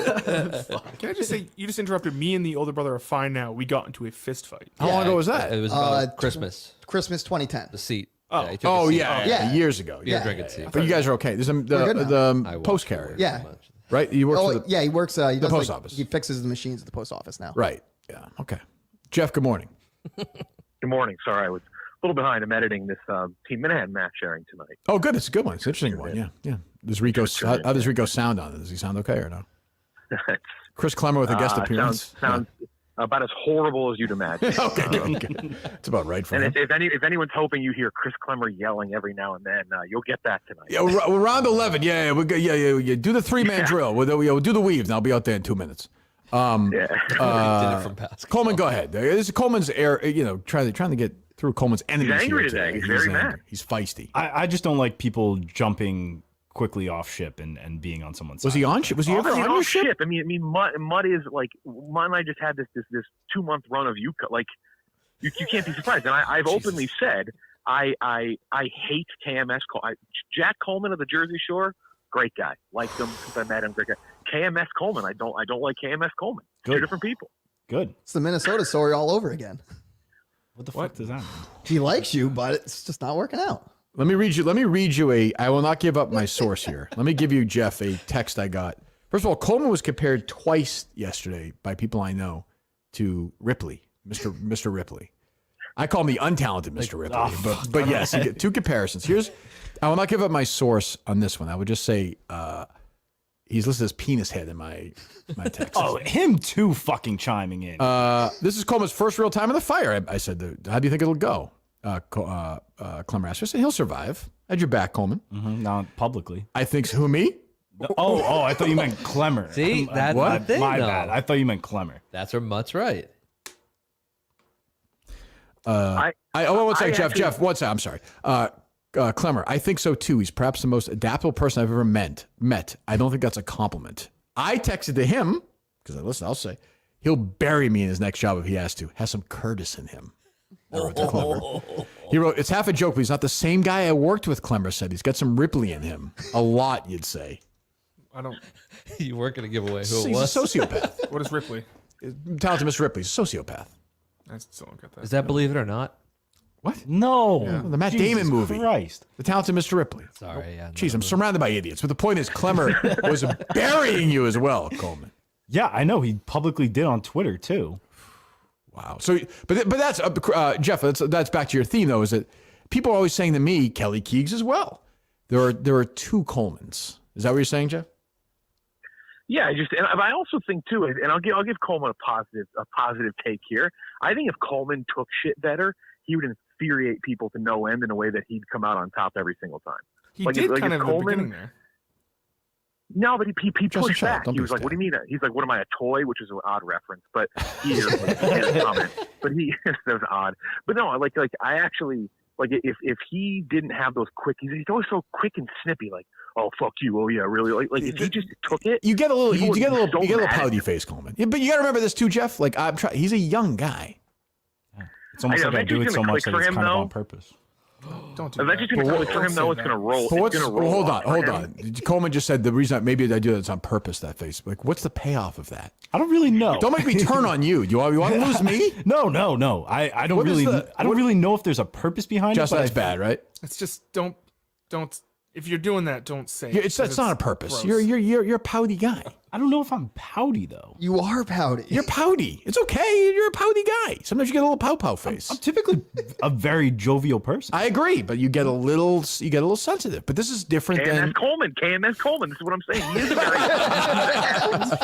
Can I just say, you just interrupted. Me and the older brother are fine now. We got into a fist fight. How long ago was that? It was about Christmas. Christmas 2010. The seat. Yeah, years ago. Yeah, drinking seat. But you guys are okay. There's the post carrier. Yeah. Right? You work for the he works. He does post office. He fixes the machines at the post office now. Right. Yeah. Okay. Jeff, good morning. Good morning. Sorry, I was a little behind. I'm editing this Team Minihane match sharing tonight. Oh, good. It's a good one. It's an interesting one. Yeah. Yeah. How does Rico sound on it? Does he sound okay or no? Chris Clemmer with a guest appearance. Sounds about as horrible as you'd imagine. Okay, good. It's about right for him. If anyone's hoping you hear Chris Clemmer yelling every now and then, you'll get that tonight. Yeah, we're round 11. Yeah. Do the 3-man drill. We'll do the weave, and I'll be out there in 2 minutes. Did it from past. Coleman, go ahead. This is Coleman's trying to get through Coleman's enemies. He's angry today. He's very mad. He's feisty. I just don't like people jumping quickly off ship and being on someone's Was side. he on ship? Was he ever on your ship? I mean, Mutt is like, Mutt and I just had this 2-month run of Yuka. Like, you can't be surprised. And I've openly said I hate KMS. Jack Coleman of the Jersey Shore, great guy. Liked him since I met him. Great guy. KMS Coleman, I don't like KMS Coleman. Good. 2 different people. Good. It's the Minnesota story all over again. What the fuck does that mean? He likes you, but it's just not working out. Let me read you I will not give up my source here. Let me give you, Jeff, a text I got. First of all, Coleman was compared twice yesterday by people I know to Ripley, Mr. Ripley. I call him the untalented Mr. Ripley, but yes, you get 2 comparisons. I will not give up my source on this one. I would just say he's listed as penis head in my text. Oh, him too fucking chiming in. This is Coleman's first real time in the fire. I said, how do you think it'll go? Clemmer asked. I said, he'll survive. Had your back, Coleman. Mm-hmm. Not publicly. I think so. Who, me? Oh, I thought you meant Clemmer. See, that's my the thing, bad. I thought you meant Clemmer. That's where Mutt's right. One second, Jeff. One second. I'm sorry. Clemmer, I think so too. He's perhaps the most adaptable person I've ever met. I don't think that's a compliment. I texted to him, because I'll say, he'll bury me in his next job if he has to. Has some Curtis in him. I wrote to Clemmer. He wrote, it's half a joke, but he's not the same guy I worked with, Clemmer said. He's got some Ripley in him. A lot, you'd say. I don't. You weren't going to give away who it He's was. a sociopath. What is Ripley? Talented Mr. Ripley. He's a sociopath. I still don't get that. Is that Believe It or Not? What? No. Yeah. The Matt Damon movie. Christ. The Talented Mr. Ripley. Sorry. Yeah. Jeez, I'm surrounded by idiots. But the point is, Clemmer was burying you as well, Coleman. Yeah, I know. He publicly did on Twitter, too. Wow. So, but that's Jeff. That's back to your theme, though. Is that people are always saying to me, Kelly Keegs as well. There are 2 Colemans. Is that what you're saying, Jeff? Yeah, I also think too, and I'll give Coleman a positive take here. I think if Coleman took shit better, he would infuriate people to no end in a way that he'd come out on top every single time. He did kind of in the beginning there. No, but he pushed back. Don't He was like, "What do you mean?" He's like, "What am I, a toy?" Which is an odd reference, but he is a comment. But that was odd. But no, like I actually like if he didn't have those quick, he's always so quick and snippy. Like, "Oh fuck you," "Oh yeah, really?" Like if he just took it, you get a little pouty face, Coleman. Yeah, but you got to remember this too, Jeff. Like he's a young guy. It's almost like I do it so much that it's kind of on purpose. Don't do Eventually, it's going to click for him, though. It's going to roll. Hold on. Coleman just said the reason maybe I do it's on purpose. That face. Like, what's the payoff of that? I don't really know. Don't make me turn on you. You want to lose me? No. I don't really know if there's a purpose behind just it. Just that's bad, right? It's just don't. If you're doing that, don't say it. It's not a purpose. Gross. You're a pouty guy. I don't know if I'm pouty though. You are pouty. You're pouty. It's okay. You're a pouty guy. Sometimes you get a little pow face. I'm typically a very jovial person. I agree, but you get a little sensitive. But this is different than KMS Coleman. This is what I'm saying. He is a very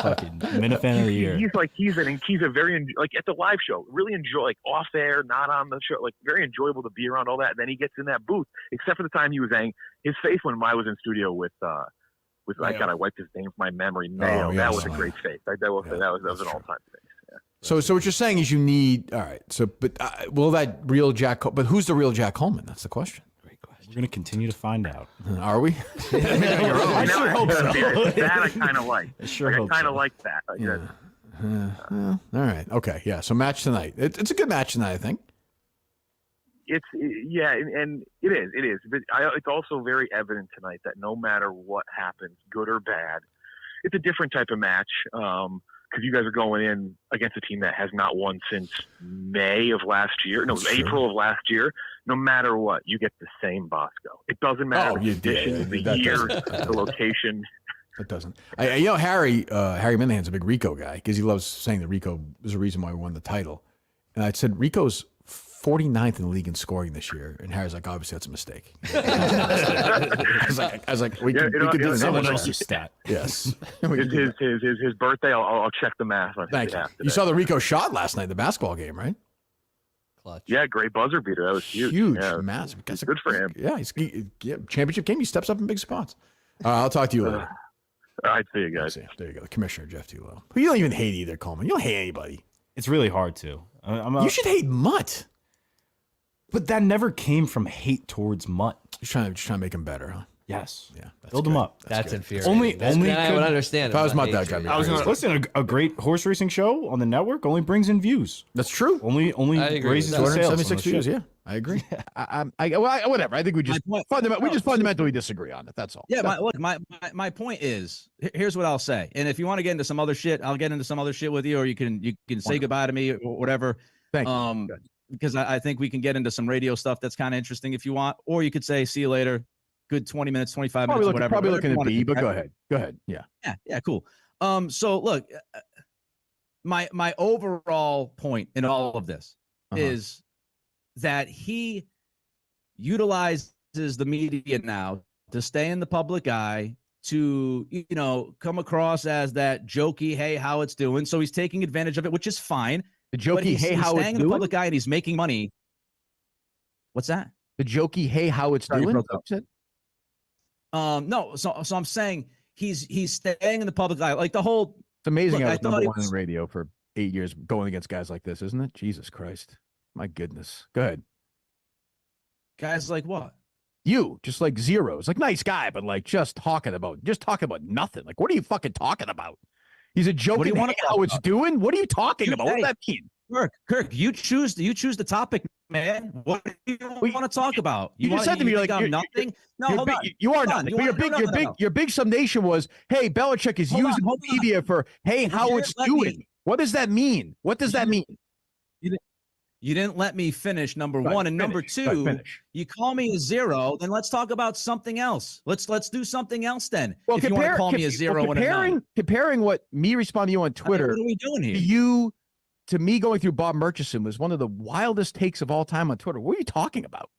fucking Minihane of the year. He's a very like at the live show. Really enjoy off air, not on the show. Like very enjoyable to be around all that. And then he gets in that booth. Except for the time he was saying his face when I was in studio with I wiped his name from my memory. Mayo. That was a great face. That was an all-time face. Yeah. So what you're saying is you need all right. So, but will that real Jack? But who's the real Jack Coleman? That's the question. Great question. We're going to continue to find out. Are we? I sure hope so. That I kind of like. I kind of like that. All right. Okay. Yeah. So match tonight. It's a good match tonight, I think. And it is. But it's also very evident tonight that no matter what happens, good or bad, it's a different type of match. Because you guys are going in against a team that has not won since May of last year. No, April of last year. No matter what, you get the same Bosco. It doesn't matter the edition, the year, the location. It doesn't. Harry Minahane's a big Rico guy because he loves saying that Rico was the reason why we won the title. And I said Rico's 49th in the league in scoring this year, and Harry's like, obviously that's a mistake. I was like, we could do someone else's stat. Yes, his birthday. I'll check the math. Thank you. You saw the Rico shot last night, the basketball game, right? Clutch. Yeah, great buzzer beater. That was huge. Massive. Good for him. Yeah, championship game. He steps up in big spots. I'll talk to you later. All right, see you guys. There you go, Commissioner Jeff Tulo. Who you don't even hate either, Coleman. You don't hate anybody. It's really hard to. You should hate Mutt. But that never came from hate towards Mutt. Just trying to make him better, huh? Yes. Yeah. Build him up. That's infuriating. I would understand. If I was Mutt, that would I was going to listen. A great horse racing show on the network only brings in views. That's true. Only raises the sales. 276 views. Yeah, I agree. Whatever. I think we just fundamentally disagree on it. That's all. Yeah. My point is, here's what I'll say. And if you want to get into some other shit, I'll get into some other shit with you, or you can say goodbye to me or whatever. Thank you. Because I think we can get into some radio stuff that's kind of interesting if you want, or you could say, see you later. Good 20 minutes, 25 minutes, whatever. Probably looking at B, but go ahead. Yeah. Yeah, cool. So look, my overall point in all of this is that he utilizes the media now to stay in the public eye, to, come across as that jokey, hey, how it's doing. So he's taking advantage of it, which is fine. The jokey, hey, how it's doing? In the public eye and he's making money. What's that? The jokey, hey, how it's doing? No. So I'm saying he's staying in the public eye. Like the whole. It's amazing. I was number one in radio for 8 years going against guys like this, isn't it? Jesus Christ. My goodness. Go ahead. Guys like what? You, just like zeros. Like nice guy, but like just talking about nothing. Like, what are you fucking talking about? He's a joke. What do you want to how it's doing? What are you talking about? What does that mean? Kirk, you choose the topic, man. What do you want to talk about? You just said to me like nothing. No, hold on. You are nothing. Your big summation was, hey, Belichick is using media for hey, how it's doing. What does that mean? What does that mean? You didn't let me finish, number one. And number two, you call me a zero, then let's talk about something else. Let's do something else then. Well, if you want to call me a zero and a nine. Comparing what me responding to you on Twitter, what are we doing here? To me going through Bob Murchison was one of the wildest takes of all time on Twitter. What are you talking about?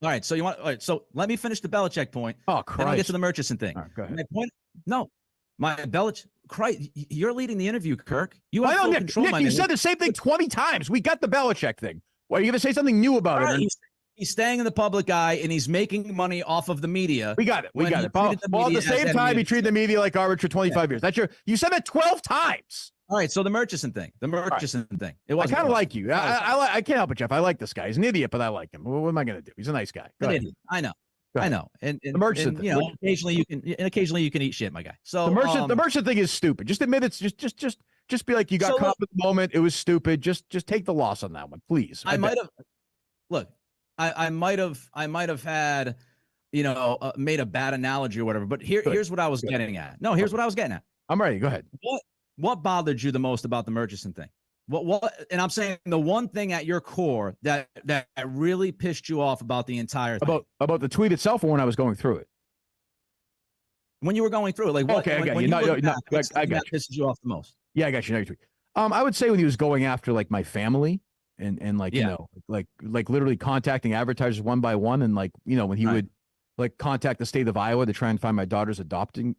All right. So all right. So let me finish the Belichick point. Oh, Christ. Then I'll get to the Murchison thing. All right, go ahead. My point. No, my Belichick. Christ, you're leading the interview, Kirk. You have I know, full Nick. control. Nick, you said the same thing 20 times. We got the Belichick thing. Well, are you going to say something new about All right, it? He's staying in the public eye, and he's making money off of the media. We got it. We got it. Well, at the same time, he treated the media like garbage for 25 years. That's you said that 12 times. All right. So the Murchison thing. The Murchison thing. It was. I kind of like you. I can't help it, Jeff. I like this guy. He's an idiot, but I like him. What am I going to do? He's a nice guy. Go ahead. I know. I know. And the Murchison thing. You know, occasionally you can eat shit, my guy. So the Murchison thing is stupid. Just admit it's just be like you got caught in the moment. It was stupid. Just take the loss on that one, please. I might have. Look, I might have had, made a bad analogy or whatever. But here's what I was getting at. No, here's what I was getting at. I'm ready. Go ahead. What bothered you the most about the Murchison thing? What? And I'm saying the one thing at your core that really pissed you off about the entire thing. About the tweet itself, or when I was going through it. When you were going through it, like what? Okay, I got you. I got you. Pisses you off the most. Yeah, I got you. No, your tweet. I would say when he was going after like my family and like like literally contacting advertisers one by one, and like when he would like contact the state of Iowa to try and find my daughter's adoption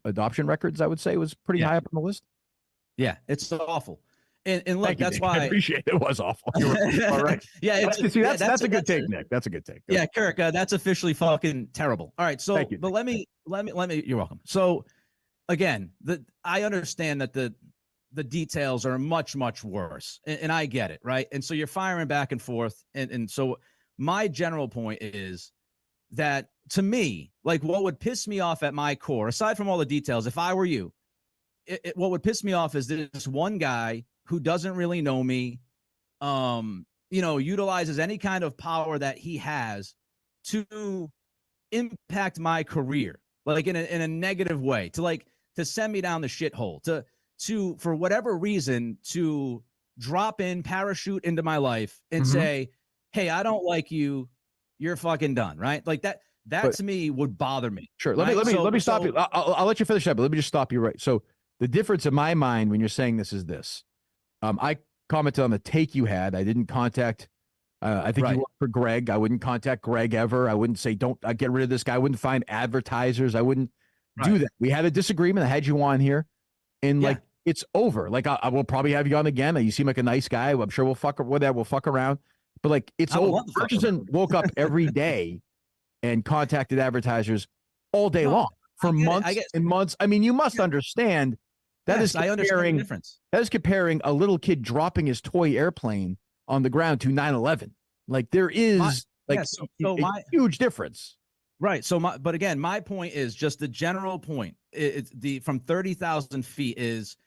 records, I would say was pretty high up on the list. Yeah, it's awful. And look, that's why I appreciate it. It was awful. All right. Yeah, that's a good take, Nick. That's a good take. Yeah, Kirk, that's officially fucking terrible. All right, so but let me. You're welcome. So again, I understand that the details are much worse, and I get it, right? And so you're firing back and forth, and so my general point is that to me, like what would piss me off at my core, aside from all the details, if I were you, what would piss me off is this one guy who doesn't really know me, utilizes any kind of power that he has to impact my career, like in a negative way, to send me down the shithole, to for whatever reason, to drop in, parachute into my life and say, hey, I don't like you. You're fucking done. Right. Like that to me would bother me. Sure. Right? Let me stop you. I'll let you finish that, but let me just stop you right. So the difference in my mind when you're saying this is this. I commented on the take you had. I didn't contact. I think you worked for Greg. I wouldn't contact Greg ever. I wouldn't say don't get rid of this guy. I wouldn't find advertisers. I wouldn't do that. We had a disagreement. I had you on here, and like it's over. Like I will probably have you on again. You seem like a nice guy. I'm sure we'll fuck around. But like it's over. Murchison woke up every day and contacted advertisers all day long for months and months. I mean, you must understand. I understand the difference. That is comparing a little kid dropping his toy airplane on the ground to 9/11. Like there is a huge difference. Right. So but again, my point is just the general point. It's from 30,000 feet is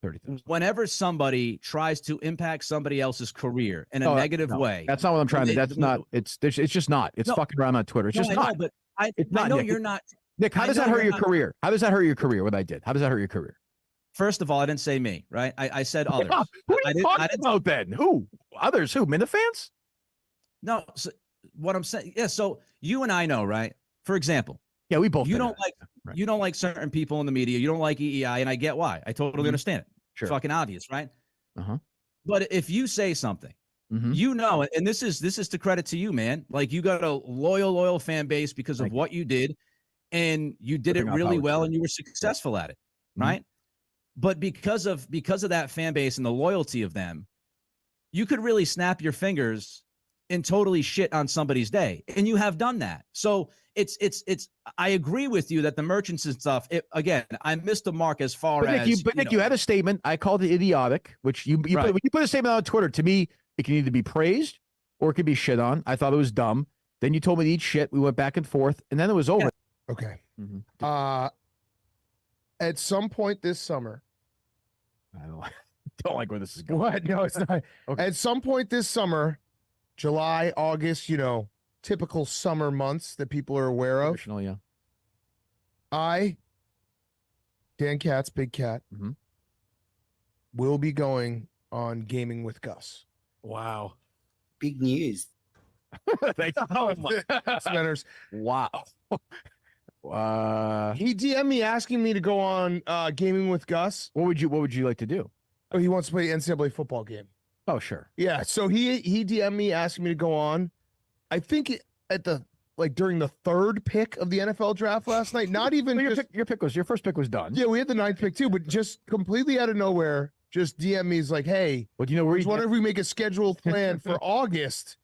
30,000. Whenever somebody tries to impact somebody else's career in a negative way. That's not what I'm trying to. That's not. It's just not. It's fucking around on Twitter. It's just not. But I know you're not. Nick, how does that hurt your career? How does that hurt your career? What I did? How does that hurt your career? First of all, I didn't say me, right? I said others. Who are you talking about then? Who? Others? Who? Minifans? No. So what I'm saying, so you and I know, right? For example, we both. You don't like certain people in the media. You don't like EEI, and I get why. I totally understand it. Sure. It's fucking obvious, right? But if you say something, and this is to credit to you, man. Like you got a loyal fan base because of what you did, and you did it really well, and you were successful at it, right? But because of that fan base and the loyalty of them, you could really snap your fingers and totally shit on somebody's day. And you have done that. So it's I agree with you that the merchants and stuff, again, I missed the mark as far as Nick, you had a statement. I called it idiotic, which you when you put a statement on Twitter, to me, it can either be praised or it could be shit on. I thought it was dumb. Then you told me to eat shit. We went back and forth, and then it was over. Okay. At some point this summer, I don't like where this is going. What? No, it's not. Okay. At some point this summer, July, August, typical summer months that people are aware of. Yeah. Dan Katz, Big Cat, will be going on Gaming with Gus. Wow. Big news. Spinners. Wow. He DM'd me asking me to go on Gaming with Gus. What would you like to do? Oh, he wants to play NCAA football game. Oh, sure. Yeah, so he DM'd me asking me to go on. I think at the like during the third pick of the NFL draft last night. Not even your first pick was done. Yeah, we had the 9th pick too, but just completely out of nowhere, just DM me is like, hey, well, you know, we're wondering if we make a scheduled plan for August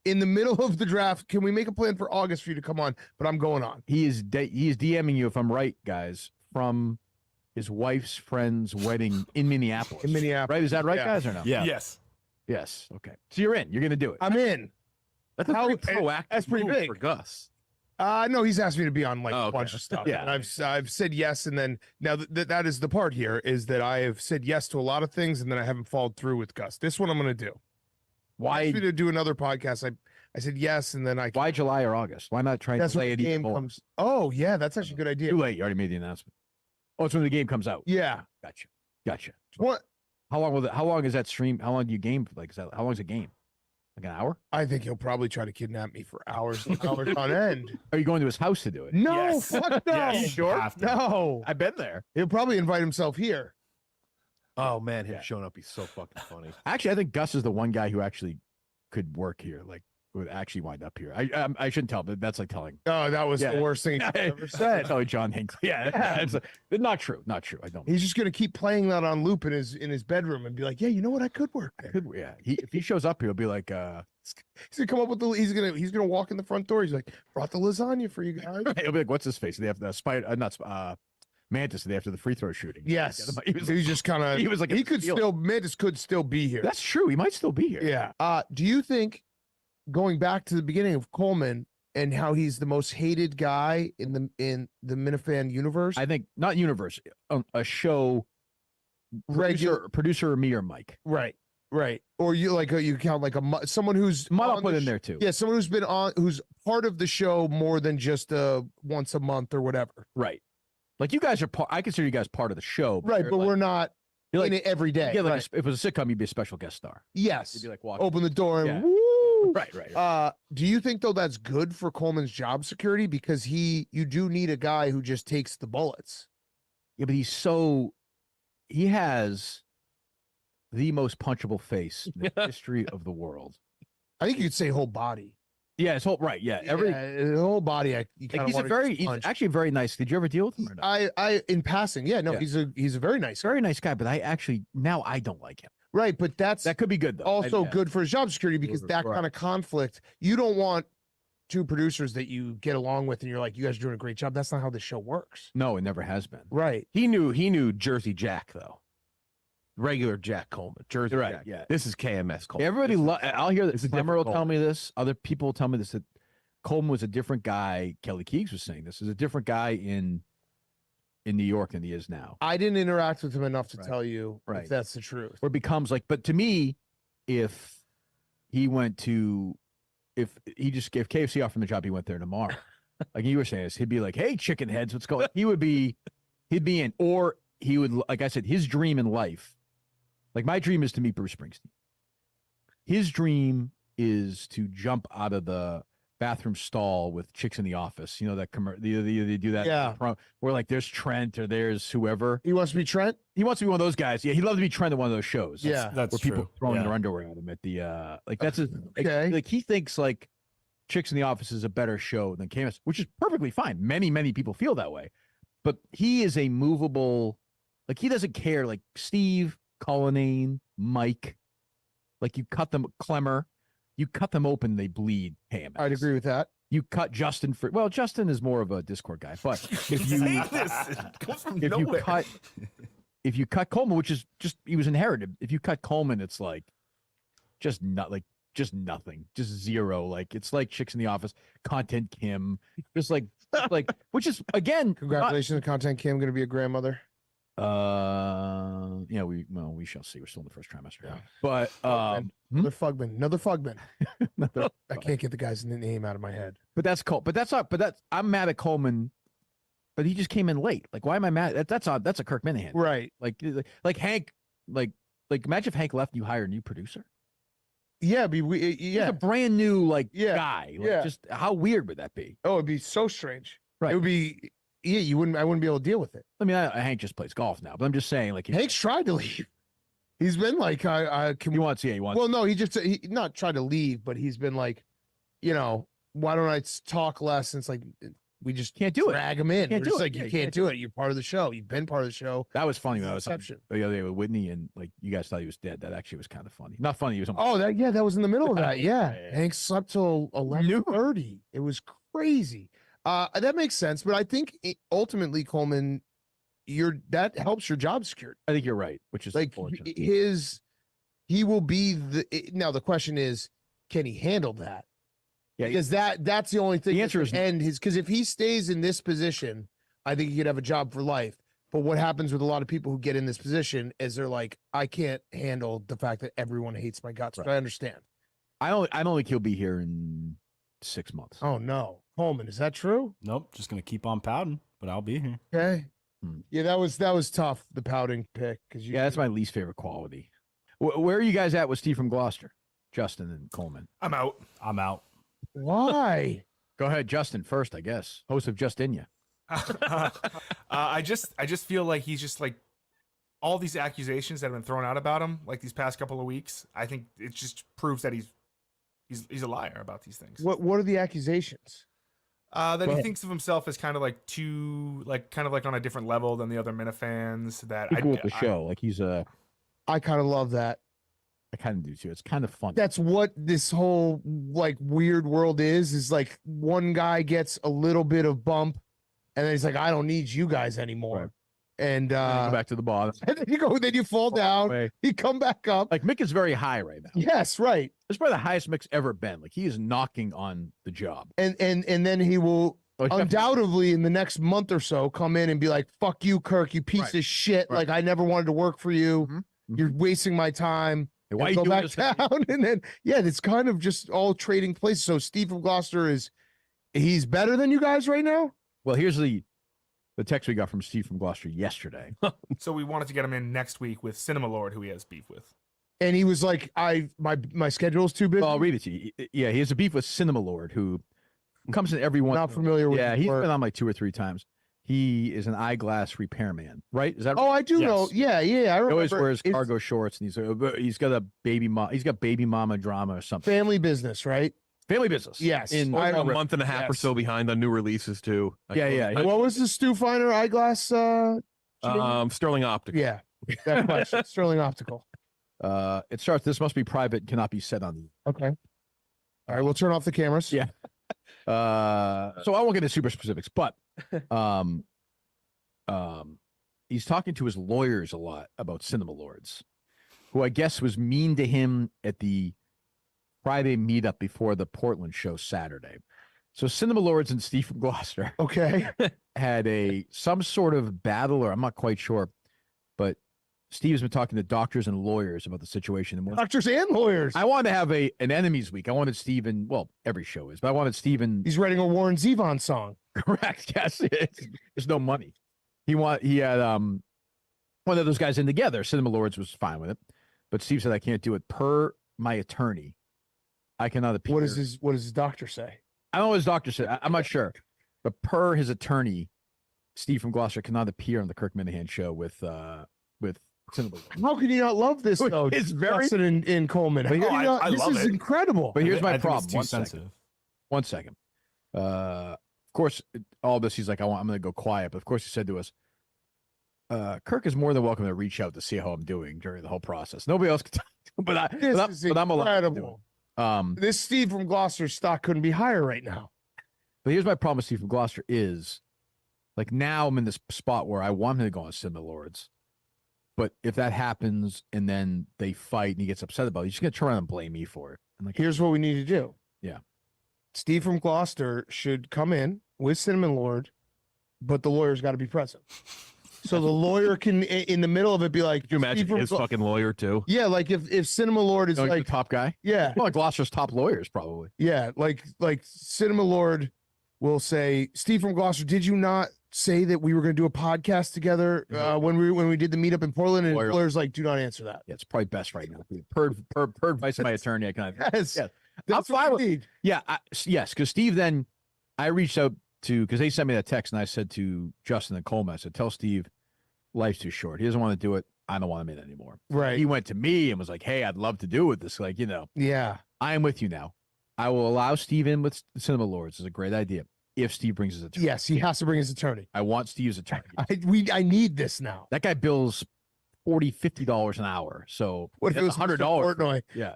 in the middle of the draft. Can we make a plan for August for you to come on? But I'm going on. He is DMing you, if I'm right, guys, from his wife's friend's wedding in Minneapolis. Right? Is that right, guys, or no? Yeah. Yes. Yes. Okay. So you're in. You're going to do it. I'm in. That's a pretty proactive That's pretty move big for Gus. No, he's asked me to be on like Oh, a okay. bunch of stuff. Yeah. And I've said yes, and then now that is the part here is that I have said yes to a lot of things, and then I haven't followed through with Gus. This one I'm going to do. Why? Asked me to do another podcast. I said yes, and then Why July or August? Why not try and that's when play the it even game more? comes. Oh yeah, that's actually a good idea. Too late. You already made the announcement. Oh, it's when the game comes out. Yeah. Gotcha. What? How long is that stream? How long do you game? Like, how long is a game? Like an hour? I think he'll probably try to kidnap me for hours and hours on end. Are you going to his house to do it? No, Yes. fuck no. Yes, you sure? have to. No. I've been there. He'll probably invite himself here. Oh man, him showing up, he's so fucking funny. Actually, I think Gus is the one guy who actually could work here. Like, would actually wind up here. I shouldn't tell, but that's like telling. Oh, that was Yeah. the worst thing he's ever said. Telling John Hinckley. Yeah, it's not true. Not true. I don't. He's just gonna keep playing that on loop in his bedroom and be like, yeah, you know what? I could work there. Yeah. If he shows up here, he'll be like, He's gonna come up with he's gonna walk in the front door. He's like, brought the lasagna for you guys. he'll be like, what's his face? They have the spider, Mantis the day after the free throw shooting. Yes, He was, he's just kind of. he was like, he could still Mantis could still be here. That's true. He might still be here. Yeah. Do you think, going back to the beginning of Coleman and how he's the most hated guy in the Minifan universe? I think not universe, a show. Producer or me or Mike. Right. Or you you count like someone who's I'll put in there too. Yeah, someone who's been on, who's part of the show more than just once a month or whatever. Right. Like you guys are part. I consider you guys part of the show. Right, but we're not you're in it every day. Yeah, like if it was a sitcom, you'd be a special guest star. Yes. You'd be like walking. Open the door and Yeah. woo. Right. Do you think though that's good for Coleman's job security, because you do need a guy who just takes the bullets? Yeah, but he has the most punchable face in the history of the world. I think you could say whole body. Yeah, his whole right. Yeah, the whole body. You like he's actually very nice. Did you ever deal with him or not? I in passing. Yeah, no, Yeah. he's a very nice guy. Very nice guy, but I don't like him. Right, but that could be good though. Also good for his job security, because that Right. kind of conflict, you don't want two producers that you get along with and you're like, you guys are doing a great job. That's not how this show works. No, it never has been. Right. He knew Jersey Jack though. Regular Jack Coleman. Jersey Right, Jack. yeah. This is KMS Coleman. Everybody, I'll hear this. It's a Clemmer will different tell me this. Other people will tell me this. That Coleman was a different guy. Kelly Keegs was saying this is a different guy in New York than he is now. I didn't interact with him enough to tell you if that's the truth. Or it becomes like, but to me, if he went to, if he just gave KFC offered him the job, he went there tomorrow. Like you were saying, he'd be like, "Hey, chicken heads, what's going?" He'd be in, or he would, like I said, his dream in life. Like my dream is to meet Bruce Springsteen. His dream is to jump out of the bathroom stall with chicks in the office. You know that they do that. Yeah. Where like there's Trent or there's whoever. He wants to be Trent. He wants to be one of those guys. Yeah, he'd love to be Trent at one of those shows. That's where people true. throwing Yeah. their underwear at him at the like that's his, Okay. like he thinks like Chicks in the Office is a better show than KMS, which is perfectly fine. Many people feel that way, but he is a movable. Like he doesn't care. Like Steve, Cullinane, Mike, like you cut them, Clemmer, you cut them open, they bleed. KMS. I'd agree with that. You cut Justin for Justin is more of a Discord guy, but if you It comes from if nowhere. you cut Coleman, which is just he was inherited. If you cut Coleman, it's like just nothing, just zero. Like it's like Chicks in the Office, Content Kim, just like which is again Congratulations, Content Kim, going to be a grandmother. Yeah, we shall see. We're still in the first trimester. Yeah. But Another Fugman. I can't get the guy's name out of my head. But that's Cole. But that's I'm mad at Coleman. But he just came in late. Like, why am I mad? That's a Kirk Minihane. Right. Like Hank. Like imagine if Hank left and you hire a new producer. Yeah, He's a brand new guy. Like, yeah. Just how weird would that be? Oh, it'd be so strange. Right. It would be. Yeah, I wouldn't be able to deal with it. I mean, Hank just plays golf now, but I'm just saying, like, Hank's tried to leave. He's been like, he wants. Well, no, he not tried to leave, but he's been like, why don't I talk less? And it's like we just Can't do it. drag him in. Can't We're do just it. like, Yeah, you can't do it. You're part of the show. You've been part of the show. That was funny when I was Exception. the other day with Whitney, and like you guys thought he was dead. That actually was kind of funny. Not funny. He was. Oh, that was in the middle of that. Yeah, Hank slept till 11:30. It was crazy. That makes sense, but I think ultimately, Coleman, that helps your job security. I think you're right, which is like unfortunate. he will be now. The question is, can he handle that? Yeah, because that's the only thing. The answer is because if he stays in this position, I think he could have a job for life. But what happens with a lot of people who get in this position is they're like, I can't handle the fact that everyone hates my guts. Right. But I understand. I don't think he'll be here in 6 months. Oh no, Coleman, is that true? Nope, just gonna keep on pouting, but I'll be here. Okay. Yeah, that was tough. The pouting pick because that's my least favorite quality. Where are you guys at with Steve from Gloucester, Justin and Coleman? I'm out. Why? Go ahead, Justin, first, I guess. Host of Just In Ya. I just feel like he's just like all these accusations that have been thrown out about him, like these past couple of weeks. I think it just proves that he's a liar about these things. What are the accusations? That he thinks of himself as kind of like on a different level than the other Minifans. That Equal with the show, like he's a. I kind of love that. I kind of do too. It's kind of fun. That's what this whole like weird world is like one guy gets a little bit of bump and then he's like, I don't need you guys anymore. Right. And go back to the bottom. And then you fall down. Away. You come back up. Like Mick is very high right now. Yes, right. It's probably the highest Mick's ever been. Like he is knocking on the job. And then he will undoubtedly in the next month or so come in and be like, fuck you, Kirk, you piece of shit. Right. Like I never wanted to work for you. Mm-hmm. You're wasting my time. Hey, why you go doing back this down? And then it's kind of just all trading places. So Steve from Gloucester he's better than you guys right now? Well, here's the text we got from Steve from Gloucester yesterday. So we wanted to get him in next week with Cinema Lord, who he has beef with. And he was like, my schedule's too busy. I'll read it to you. Yeah, he has a beef with Cinema Lord, who comes in every one. Not familiar with. Yeah, he's been on like 2 or 3 times. He is an eyeglass repairman, right? Is that? Oh, I do know. Yeah. I remember. He always wears cargo shorts, and he's got a baby mom. He's got baby mama drama or something. Family business, right? Family business. Yes. A month and a half or so behind on new releases too. Yeah. What was the Stu Finer eyeglass? Sterling Optical. Yeah, that question. Sterling Optical. It starts. This must be private. Cannot be said on the. Okay. All right, we'll turn off the cameras. Yeah. So I won't get into super specifics, but he's talking to his lawyers a lot about Cinema Lords, who I guess was mean to him at the Friday meetup before the Portland show Saturday. So Cinema Lords and Steve from Gloucester, okay, had some sort of battle, or I'm not quite sure, but Steve's been talking to doctors and lawyers about the situation. Doctors and lawyers. I wanted to have an enemies week. I wanted Steven, well, every show is, but I wanted Steven. He's writing a Warren Zevon song. Correct. Yes. There's no money. He had one of those guys in together. Cinema Lords was fine with it, but Steve said I can't do it per my attorney. I cannot appear. What does his doctor say? I don't know what his doctor said. I'm not sure, but per his attorney, Steve from Gloucester cannot appear on the Kirk Minihane show with Cinema Lords. How can you not love this though? It's very in Coleman. But I love it. Incredible. But here's my problem. It's too sensitive. One second. Of course, all this he's like, I'm going to go quiet. But of course, he said to us, Kirk is more than welcome to reach out to see how I'm doing during the whole process. Nobody else can talk to him, but I'm allowed to do it. This Steve from Gloucester stock couldn't be higher right now. But here's my problem with Steve from Gloucester is, like, now I'm in this spot where I want him to go on Cinema Lords. But if that happens and then they fight and he gets upset about it, he's just going to turn around and blame me for it. And like, here's what we need to do. Yeah. Steve from Gloucester should come in with Cinnamon Lord, but the lawyer's got to be present. So the lawyer can, in the middle of it, be like, could you imagine his fucking lawyer too? Yeah, like if Cinema Lord is like the top guy. Yeah. Well, like Gloucester's top lawyers, probably. Yeah, like Cinema Lord will say, Steve from Gloucester, did you not say that we were going to do a podcast together when we did the meetup in Portland? And lawyer's like, do not answer that. Yeah, it's probably best right now. Per advice of my attorney, I kind of yes. Yeah. That's what I need. Yeah, yes, because Steve then, I reached out to, because they sent me that text, and I said to Justin and Coleman, I said, tell Steve, life's too short. He doesn't want to do it. I don't want him in anymore. Right. He went to me and was like, hey, I'd love to do it. This, like, Yeah. I am with you now. I will allow Steve in with Cinema Lords. It's a great idea. If Steve brings his attorney. Yes, he has to bring his attorney. I want Steve's attorney. I need this now. That guy bills $40-$50 an hour. So What if it was $100? Portnoy? Yeah.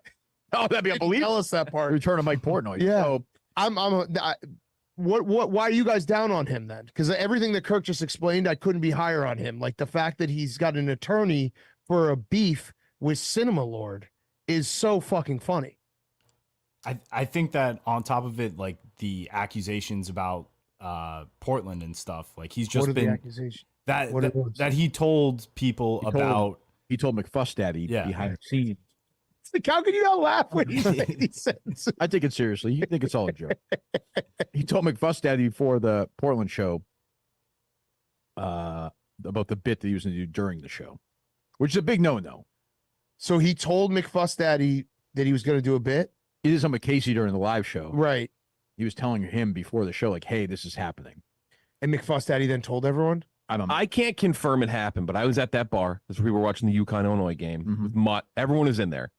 Oh, that'd be unbelievable. Tell us that part. Return of Mike Portnoy. Yeah. So, Why are you guys down on him then? Because everything that Kirk just explained, I couldn't be higher on him. Like the fact that he's got an attorney for a beef with Cinema Lord is so fucking funny. I think that on top of it, like the accusations about Portland and stuff, like he's just been accusations? that he told people about. He told McFuss Daddy behind the scenes. It's like, how can you not laugh when you say these sentences? I take it seriously. You think it's all a joke. He told McFuss Daddy before the Portland show about the bit that he was going to do during the show, which is a big no-no. So he told McFuss Daddy that he was going to do a bit? He did something with Casey during the live show. Right. He was telling him before the show, like, hey, this is happening. And McFuss Daddy then told everyone? I don't know. I can't confirm it happened, but I was at that bar as we were watching the UConn-Illinois game with Mutt. Everyone was in there.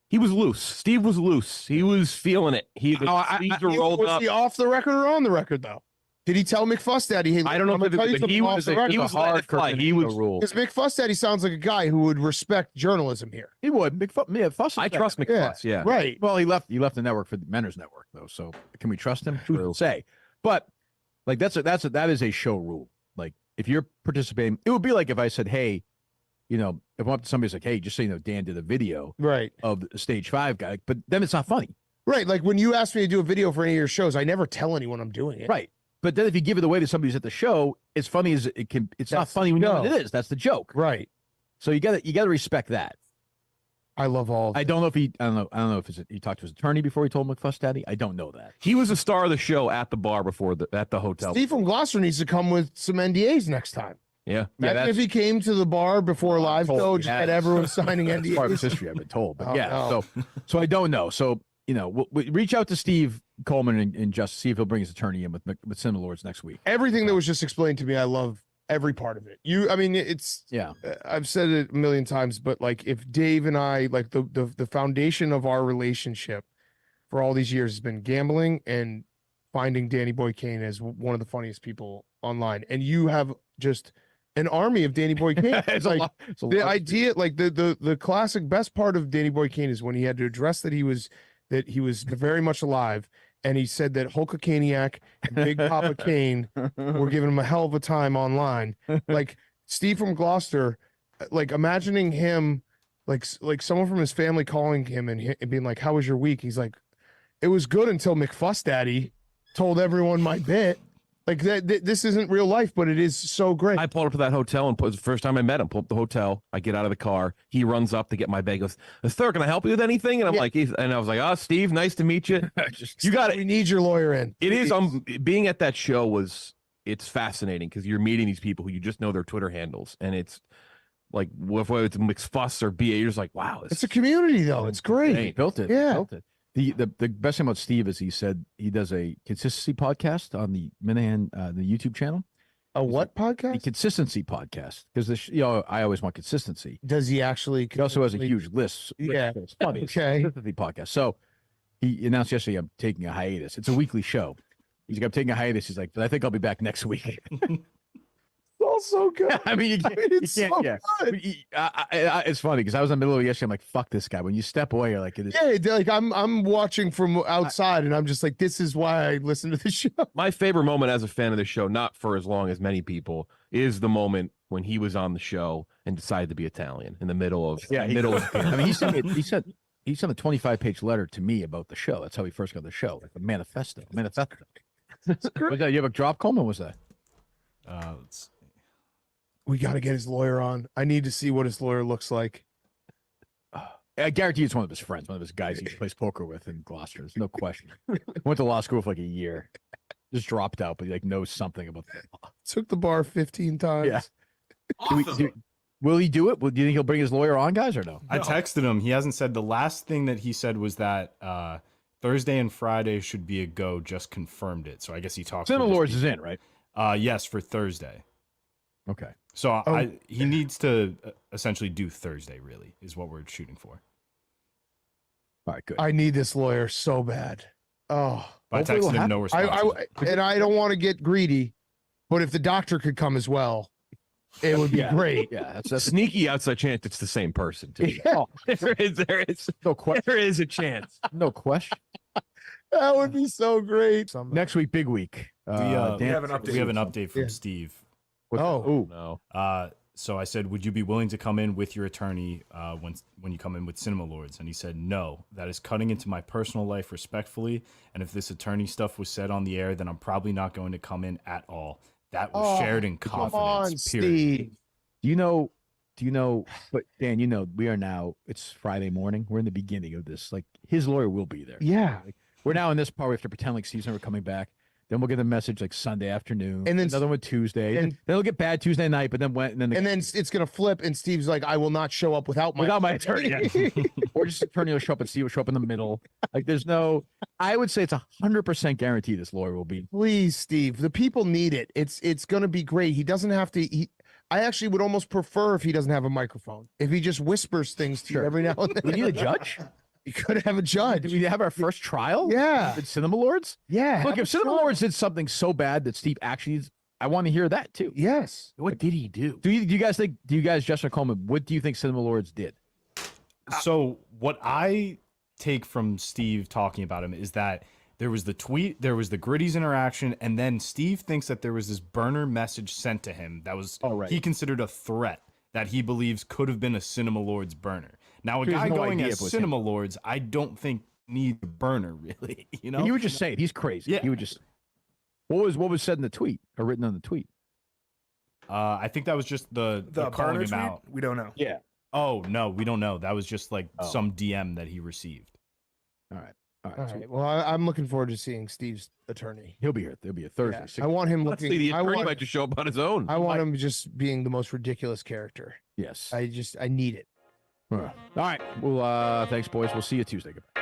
He was loose. Steve was loose. He was feeling it. Rolled was up. he off the record or on the record, though? Did he tell McFuss Daddy, hey, I don't know if he was hard. He was rule. Because McFuss Daddy sounds like a guy who would respect journalism here. He would. McFuss. I trust McFuss. Yeah. Right. Well, he left the network for the Mentor's Network, though. So can we trust him? Who can say? But like that is a show rule. Like if you're participating, it would be like if I said, hey, you know, if I'm up to somebody's like, hey, just so you know, Dan did a video of the Stage 5 guy, but then it's not funny. Right. Like when you ask me to do a video for any of your shows, I never tell anyone I'm doing it. Right. But then if you give it away to somebody who's at the show, as funny as it can, it's not funny when you know what it is. That's the joke. Right. So you gotta respect that. I love all. I don't know if he talked to his attorney before he told McFuss Daddy. I don't know that. He was a star of the show at the bar before at the hotel. Steve from Gloucester needs to come with some NDAs next time. Yeah. Imagine if he came to the bar before a live show, just had everyone signing NDAs. Part of his history, I've been told. But no. So I don't know. So, you know, we'll reach out to Steve Coleman and just see if he'll bring his attorney in with Cinema Lords next week. Everything that was just explained to me, I love every part of it. It's I've said it a million times, but like if Dave and I, like the foundation of our relationship for all these years has been gambling and finding Danny Boy Kane as one of the funniest people online, and you have just an army of Danny Boy Kane. It's like the idea, like the classic best part of Danny Boy Kane is when he had to address that he was very much alive. And he said that Hulkacaniac and Big Papa Kane were giving him a hell of a time online. Like Steve from Gloucester, like imagining him, like someone from his family calling him and being like, "How was your week?" He's like, "It was good until McFuss Daddy told everyone my bit." Like this isn't real life, but it is so great. I pulled up to that hotel and it was the first time I met him. Pulled up the hotel. I get out of the car. He runs up to get my bag. He goes, "Sir, can I help you with anything?" And I'm like, and I was like, "Oh, Steve, nice to meet you. You got it. We need your lawyer in." It is. Being at that show it's fascinating because you're meeting these people who you just know their Twitter handles, and it's like whether it's McFuss or BA, you're just like, wow, it's a community though. It's great. He built it. Yeah. Built it. The best thing about Steve is he said he does a consistency podcast on the Minihane the YouTube channel. A what podcast? The consistency podcast, because I always want consistency. Does he actually? He also has a huge list. Yeah. It's funny. Okay. Consistency podcast. So he announced yesterday, I'm taking a hiatus. It's a weekly show. He's like, I'm taking a hiatus. He's like, but I think I'll be back next week. So good. I mean, you can't. It's so good. It's funny because I was in the middle of yesterday. I'm like, fuck this guy. When you step away, you're like, it is. Yeah, like I'm watching from outside, and I'm just like, this is why I listen to the show. My favorite moment as a fan of the show, not for as long as many people, is the moment when he was on the show and decided to be Italian in the middle of I mean, he sent a 25-page letter to me about the show. That's how he first got the show, like a manifesto. Was that you have a drop, Coleman? Was that? We got to get his lawyer on. I need to see what his lawyer looks like. I guarantee it's one of his friends, one of his guys he plays poker with in Gloucester. There's no question. Went to law school for like a year. Just dropped out, but he like knows something about the law. Took the bar 15 times. Yeah. Awesome. Will he do it? Do you think he'll bring his lawyer on, guys, or no? I texted him. He hasn't said. The last thing that he said was that Thursday and Friday should be a go. Just confirmed it. So I guess he talked. Cinema Lords is in, right? Yes, for Thursday. Okay. So he needs to essentially do Thursday, really, is what we're shooting for. All right, good. I need this lawyer so bad. Oh, I texted him no response. and I don't want to get greedy, but if the doctor could come as well, it would be great. Yeah, that's a sneaky outside chance it's the same person. Too. Yeah. There is no question. There is a chance. No question. That would be so great. Next week, big week. We have an update from Steve. No. So I said, would you be willing to come in with your attorney when you come in with Cinema Lords? And he said, no, that is cutting into my personal life respectfully. And if this attorney stuff was said on the air, then I'm probably not going to come in at all. That was shared in confidence. Come on, period. Steve. Do you know, but Dan, we are now, it's Friday morning. We're in the beginning of this. Like, his lawyer will be there. Yeah. Like, we're now in this part. We have to pretend like Steve's never coming back. Then we'll get the message like Sunday afternoon, and then another one Tuesday. And then it'll get bad Tuesday night, but then it's gonna flip, and Steve's like, "I will not show up without my attorney." Or just attorney will show up, and Steve will show up in the middle. Like, there's no. I would say it's 100% guarantee this lawyer will be. Please, Steve. The people need it. It's gonna be great. He doesn't have to. I actually would almost prefer if he doesn't have a microphone. If he just whispers things to you every now and then. We need a judge. You could have a judge. Did we have our first trial? Yeah. With Cinema Lords? Yeah. Look, if Cinema Lords did something so bad that Steve actually, I want to hear that too. Yes. What did he do? Do you guys, Justin Coleman, what do you think Cinema Lords did? So what I take from Steve talking about him is that there was the tweet, there was the Gritty's interaction, and then Steve thinks that there was this burner message sent to him that was he considered a threat that he believes could have been a Cinema Lords burner. Now, a guy going as Cinema Lords, I don't think need a burner, really. You know, and you would just say it. He's crazy. Yeah. He would just. What was said in the tweet or written on the tweet? I think that was just the calling him out. We don't know. Yeah. Oh no, we don't know. That was just like some DM that he received. All right. All right. Well, I'm looking forward to seeing Steve's attorney. He'll be here. There'll be a Thursday. Yeah. I want him looking. The attorney might just show up on his own. I want him just being the most ridiculous character. Yes. I need it. All right. Well, thanks, boys. We'll see you Tuesday. Goodbye.